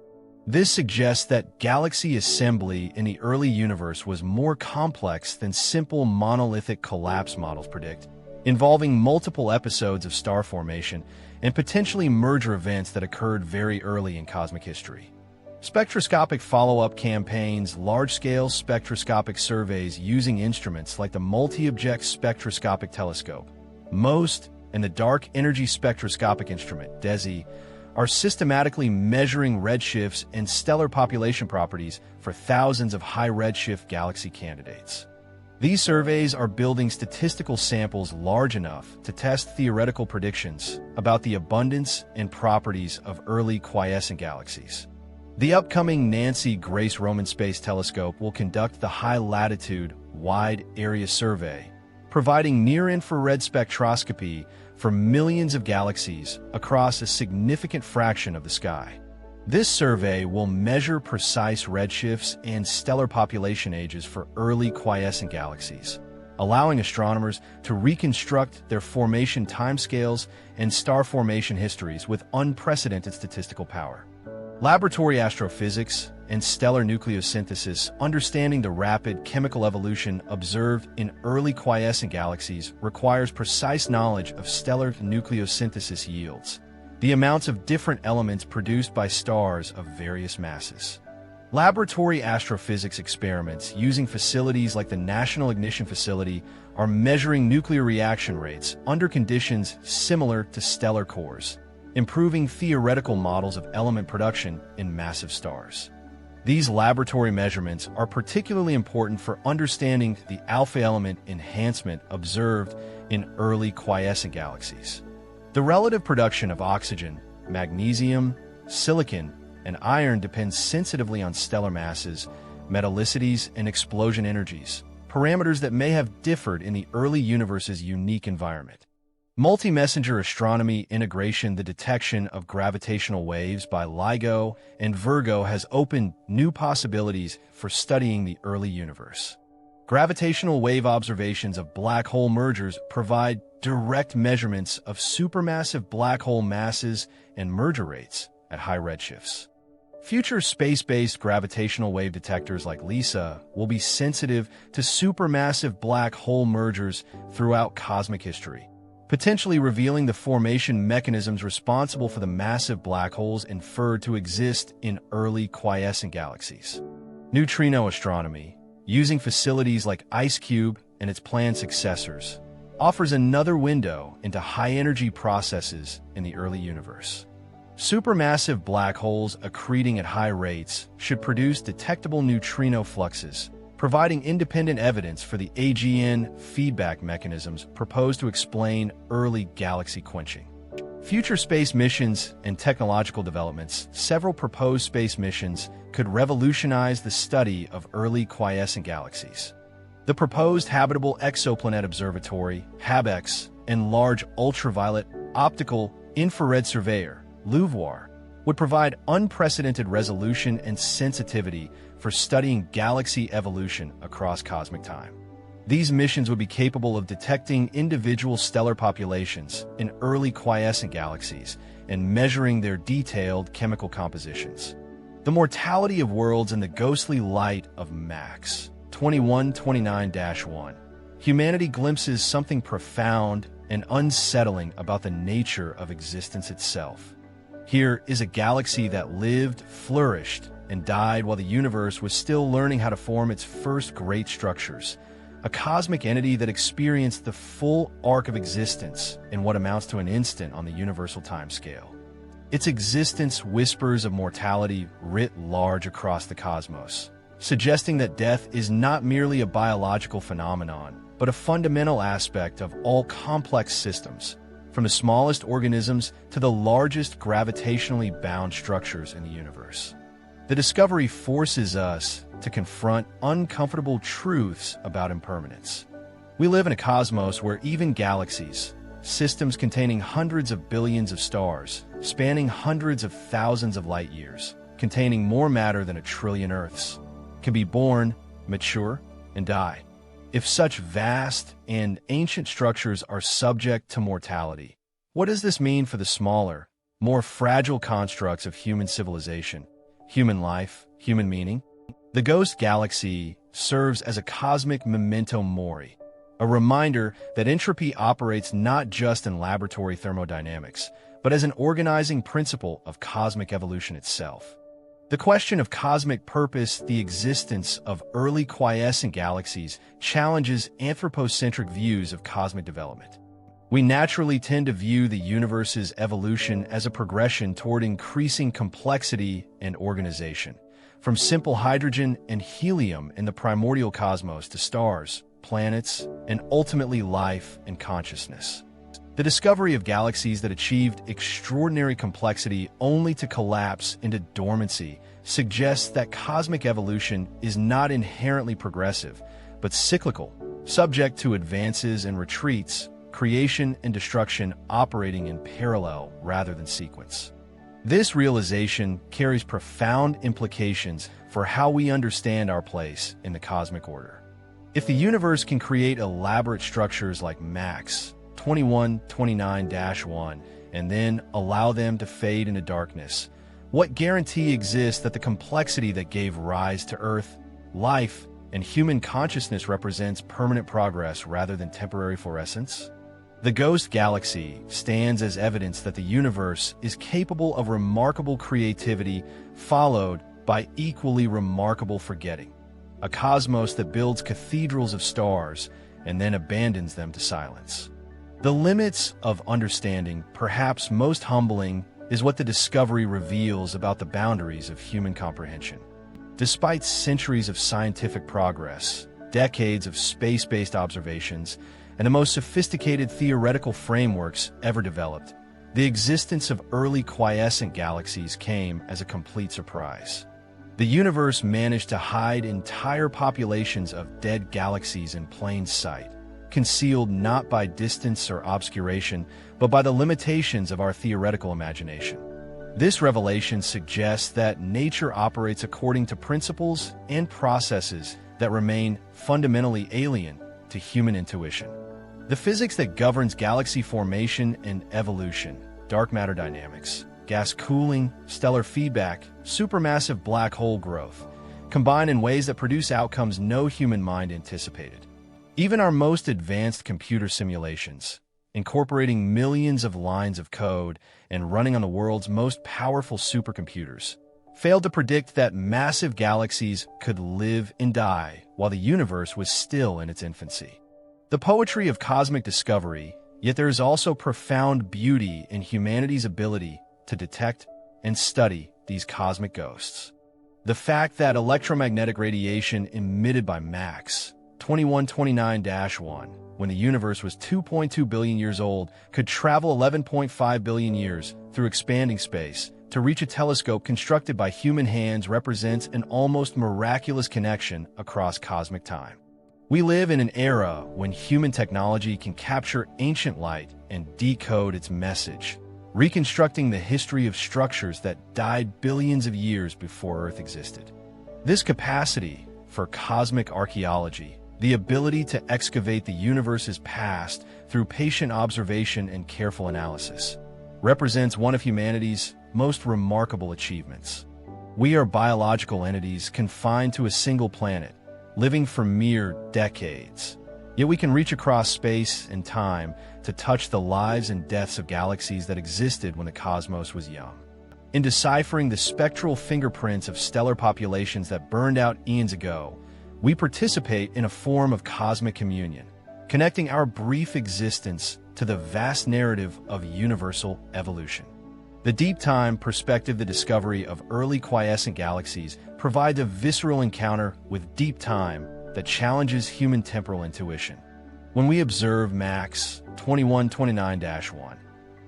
[SPEAKER 1] This suggests that galaxy assembly in the early universe was more complex than simple monolithic collapse models predict, involving multiple episodes of star formation and potentially merger events that occurred very early in cosmic history. Spectroscopic follow-up campaigns, large-scale spectroscopic surveys using instruments like the Multi-Object Spectroscopic Telescope, MOST, and the Dark Energy Spectroscopic Instrument, DESI, are systematically measuring redshifts and stellar population properties for thousands of high-redshift galaxy candidates. These surveys are building statistical samples large enough to test theoretical predictions about the abundance and properties of early quiescent galaxies. The upcoming Nancy Grace Roman Space Telescope will conduct the High-Latitude, Wide Area Survey, providing near-infrared spectroscopy for millions of galaxies across a significant fraction of the sky. This survey will measure precise redshifts and stellar population ages for early quiescent galaxies, allowing astronomers to reconstruct their formation timescales and star formation histories with unprecedented statistical power. Laboratory astrophysics and stellar nucleosynthesis. Understanding the rapid chemical evolution observed in early quiescent galaxies requires precise knowledge of stellar nucleosynthesis yields, the amounts of different elements produced by stars of various masses. Laboratory astrophysics experiments using facilities like the National Ignition Facility are measuring nuclear reaction rates under conditions similar to stellar cores, improving theoretical models of element production in massive stars. These laboratory measurements are particularly important for understanding the alpha element enhancement observed in early quiescent galaxies. The relative production of oxygen, magnesium, silicon, and iron depends sensitively on stellar masses, metallicities, and explosion energies, parameters that may have differed in the early universe's unique environment. Multi-messenger astronomy integration. The detection of gravitational waves by LIGO and Virgo has opened new possibilities for studying the early universe. Gravitational wave observations of black hole mergers provide direct measurements of supermassive black hole masses and merger rates at high redshifts. Future space-based gravitational wave detectors like LISA will be sensitive to supermassive black hole mergers throughout cosmic history, potentially revealing the formation mechanisms responsible for the massive black holes inferred to exist in early quiescent galaxies. Neutrino astronomy, using facilities like IceCube and its planned successors, offers another window into high-energy processes in the early universe. Supermassive black holes accreting at high rates should produce detectable neutrino fluxes, providing independent evidence for the AGN feedback mechanisms proposed to explain early galaxy quenching. Future space missions and technological developments. Several proposed space missions could revolutionize the study of early quiescent galaxies. The proposed Habitable Exoplanet Observatory, HABEX, and Large Ultraviolet Optical Infrared Surveyor, LUVOIR, would provide unprecedented resolution and sensitivity for studying galaxy evolution across cosmic time. These missions would be capable of detecting individual stellar populations in early quiescent galaxies and measuring their detailed chemical compositions. The mortality of worlds in the ghostly light of Max 2129-1. Humanity glimpses something profound and unsettling about the nature of existence itself. Here is a galaxy that lived, flourished, and died while the universe was still learning how to form its first great structures. A cosmic entity that experienced the full arc of existence in what amounts to an instant on the universal timescale. Its existence whispers of mortality writ large across the cosmos, suggesting that death is not merely a biological phenomenon, but a fundamental aspect of all complex systems, from the smallest organisms to the largest gravitationally bound structures in the universe. The discovery forces us to confront uncomfortable truths about impermanence. We live in a cosmos where even galaxies, systems containing hundreds of billions of stars, spanning hundreds of thousands of light years, containing more matter than 1 trillion Earths, can be born, mature, and die. If such vast and ancient structures are subject to mortality, what does this mean for the smaller, more fragile constructs of human civilization, human life, human meaning? The ghost galaxy serves as a cosmic memento mori, a reminder that entropy operates not just in laboratory thermodynamics, but as an organizing principle of cosmic evolution itself. The question of cosmic purpose, the existence of early quiescent galaxies, challenges anthropocentric views of cosmic development. We naturally tend to view the universe's evolution as a progression toward increasing complexity and organization, from simple hydrogen and helium in the primordial cosmos to stars, planets, and ultimately life and consciousness. The discovery of galaxies that achieved extraordinary complexity only to collapse into dormancy suggests that cosmic evolution is not inherently progressive, but cyclical, subject to advances and retreats, creation and destruction operating in parallel rather than sequence. This realization carries profound implications for how we understand our place in the cosmic order. If the universe can create elaborate structures like Max 2129-1 and then allow them to fade into darkness, what guarantee exists that the complexity that gave rise to Earth, life, and human consciousness represents permanent progress rather than temporary fluorescence? The ghost galaxy stands as evidence that the universe is capable of remarkable creativity followed by equally remarkable forgetting, a cosmos that builds cathedrals of stars and then abandons them to silence. The limits of understanding, perhaps most humbling, is what the discovery reveals about the boundaries of human comprehension. Despite centuries of scientific progress, decades of space-based observations, and the most sophisticated theoretical frameworks ever developed, the existence of early quiescent galaxies came as a complete surprise. The universe managed to hide entire populations of dead galaxies in plain sight, concealed not by distance or obscuration, but by the limitations of our theoretical imagination. This revelation suggests that nature operates according to principles and processes that remain fundamentally alien to human intuition. The physics that governs galaxy formation and evolution, dark matter dynamics, gas cooling, stellar feedback, supermassive black hole growth, combine in ways that produce outcomes no human mind anticipated. Even our most advanced computer simulations, incorporating millions of lines of code and running on the world's most powerful supercomputers, failed to predict that massive galaxies could live and die while the universe was still in its infancy. The poetry of cosmic discovery, yet there is also profound beauty in humanity's ability to detect and study these cosmic ghosts. The fact that electromagnetic radiation emitted by Max 2129-1, when the universe was 2.2 billion years old, could travel 11.5 billion years through expanding space to reach a telescope constructed by human hands represents an almost miraculous connection across cosmic time. We live in an era when human technology can capture ancient light and decode its message, reconstructing the history of structures that died billions of years before Earth existed. This capacity for cosmic archaeology, the ability to excavate the universe's past through patient observation and careful analysis, represents one of humanity's most remarkable achievements. We are biological entities confined to a single planet, living for mere decades. Yet we can reach across space and time to touch the lives and deaths of galaxies that existed when the cosmos was young. In deciphering the spectral fingerprints of stellar populations that burned out eons ago, we participate in a form of cosmic communion, connecting our brief existence to the vast narrative of universal evolution. The deep time perspective, the discovery of early quiescent galaxies, provides a visceral encounter with deep time that challenges human temporal intuition. When we observe Max 2129-1,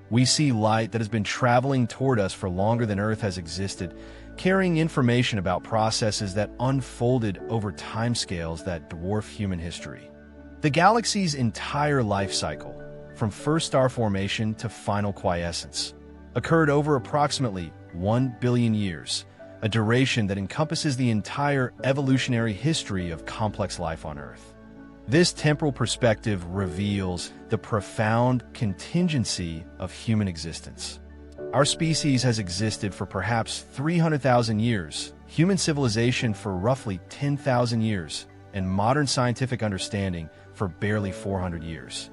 [SPEAKER 1] we see light that has been traveling toward us for longer than Earth has existed, carrying information about processes that unfolded over timescales that dwarf human history. The galaxy's entire life cycle, from first star formation to final quiescence, occurred over approximately 1 billion years, a duration that encompasses the entire evolutionary history of complex life on Earth. This temporal perspective reveals the profound contingency of human existence. Our species has existed for perhaps 300,000 years, human civilization for roughly 10,000 years, and modern scientific understanding for barely 400 years.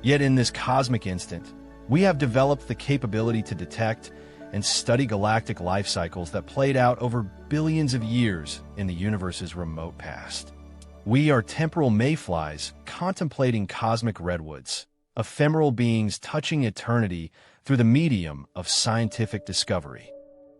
[SPEAKER 1] Yet in this cosmic instant, we have developed the capability to detect and study galactic life cycles that played out over billions of years in the universe's remote past. We are temporal mayflies contemplating cosmic redwoods, ephemeral beings touching eternity through the medium of scientific discovery.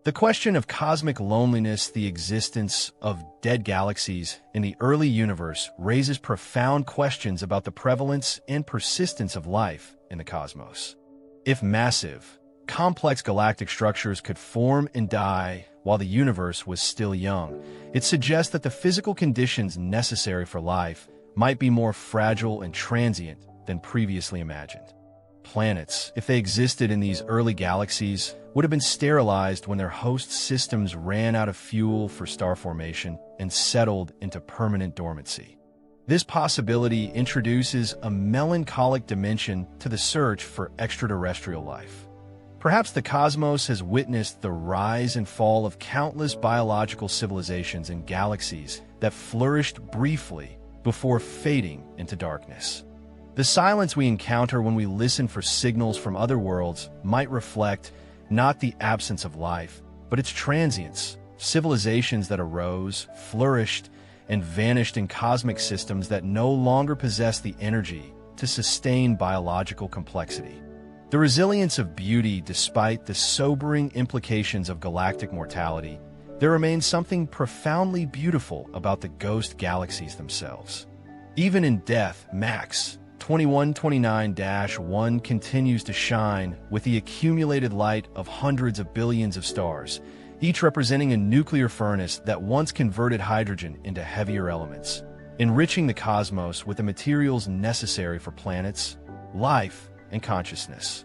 [SPEAKER 1] The question of cosmic loneliness, the existence of dead galaxies in the early universe, raises profound questions about the prevalence and persistence of life in the cosmos. If massive, complex galactic structures could form and die while the universe was still young, it suggests that the physical conditions necessary for life might be more fragile and transient than previously imagined. Planets, if they existed in these early galaxies, would have been sterilized when their host systems ran out of fuel for star formation and settled into permanent dormancy. This possibility introduces a melancholic dimension to the search for extraterrestrial life. Perhaps the cosmos has witnessed the rise and fall of countless biological civilizations and galaxies that flourished briefly before fading into darkness. The silence we encounter when we listen for signals from other worlds might reflect not the absence of life, but its transience, civilizations that arose, flourished, and vanished in cosmic systems that no longer possess the energy to sustain biological complexity. The resilience of beauty, despite the sobering implications of galactic mortality, there remains something profoundly beautiful about the ghost galaxies themselves. Even in death, Max 2129-1 continues to shine with the accumulated light of hundreds of billions of stars, each representing a nuclear furnace that once converted hydrogen into heavier elements, enriching the cosmos with the materials necessary for planets, life, and consciousness.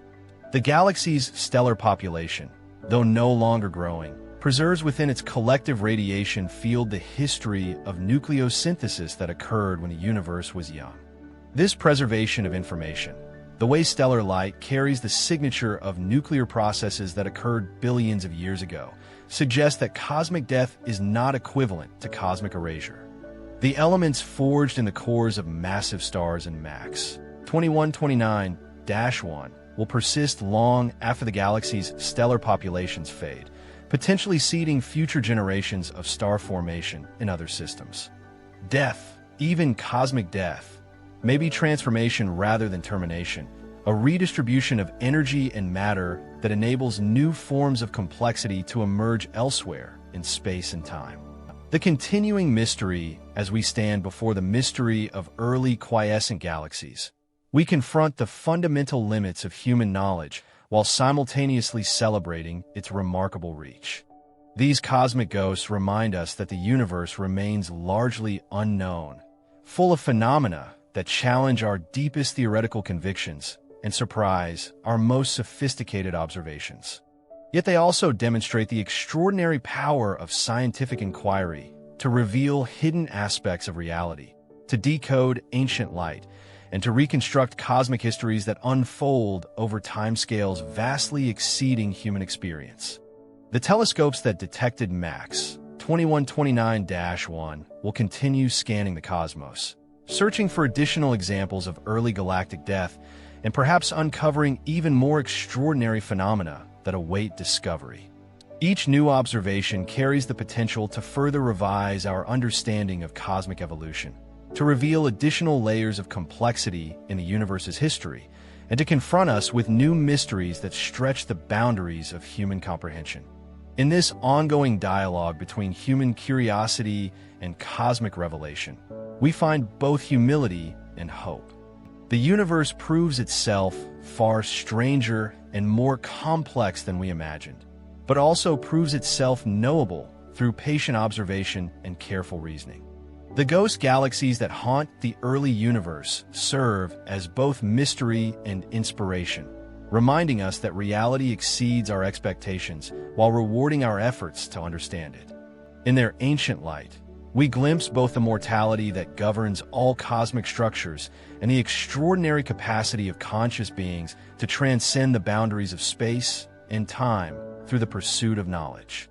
[SPEAKER 1] The galaxy's stellar population, though no longer growing, preserves within its collective radiation field the history of nucleosynthesis that occurred when the universe was young. This preservation of information, the way stellar light carries the signature of nuclear processes that occurred billions of years ago, suggests that cosmic death is not equivalent to cosmic erasure. The elements forged in the cores of massive stars in Max 2129-1 will persist long after the galaxy's stellar populations fade, potentially seeding future generations of star formation in other systems. Death, even cosmic death, may be transformation rather than termination, a redistribution of energy and matter that enables new forms of complexity to emerge elsewhere in space and time. The continuing mystery as we stand before the mystery of early quiescent galaxies, we confront the fundamental limits of human knowledge while simultaneously celebrating its remarkable reach. These cosmic ghosts remind us that the universe remains largely unknown, full of phenomena that challenge our deepest theoretical convictions and surprise our most sophisticated observations. Yet they also demonstrate the extraordinary power of scientific inquiry to reveal hidden aspects of reality, to decode ancient light, and to reconstruct cosmic histories that unfold over timescales vastly exceeding human experience. The telescopes that detected Max 2129-1 will continue scanning the cosmos, searching for additional examples of early galactic death and perhaps uncovering even more extraordinary phenomena that await discovery. Each new observation carries the potential to further revise our understanding of cosmic evolution, to reveal additional layers of complexity in the universe's history, and to confront us with new mysteries that stretch the boundaries of human comprehension. In this ongoing dialogue between human curiosity and cosmic revelation, we find both humility and hope. The universe proves itself far stranger and more complex than we imagined, but also proves itself knowable through patient observation and careful reasoning. The ghost galaxies that haunt the early universe serve as both mystery and inspiration, reminding us that reality exceeds our expectations while rewarding our efforts to understand it. In their ancient light, we glimpse both the mortality that governs all cosmic structures and the extraordinary capacity of conscious beings to transcend the boundaries of space and time through the pursuit of knowledge.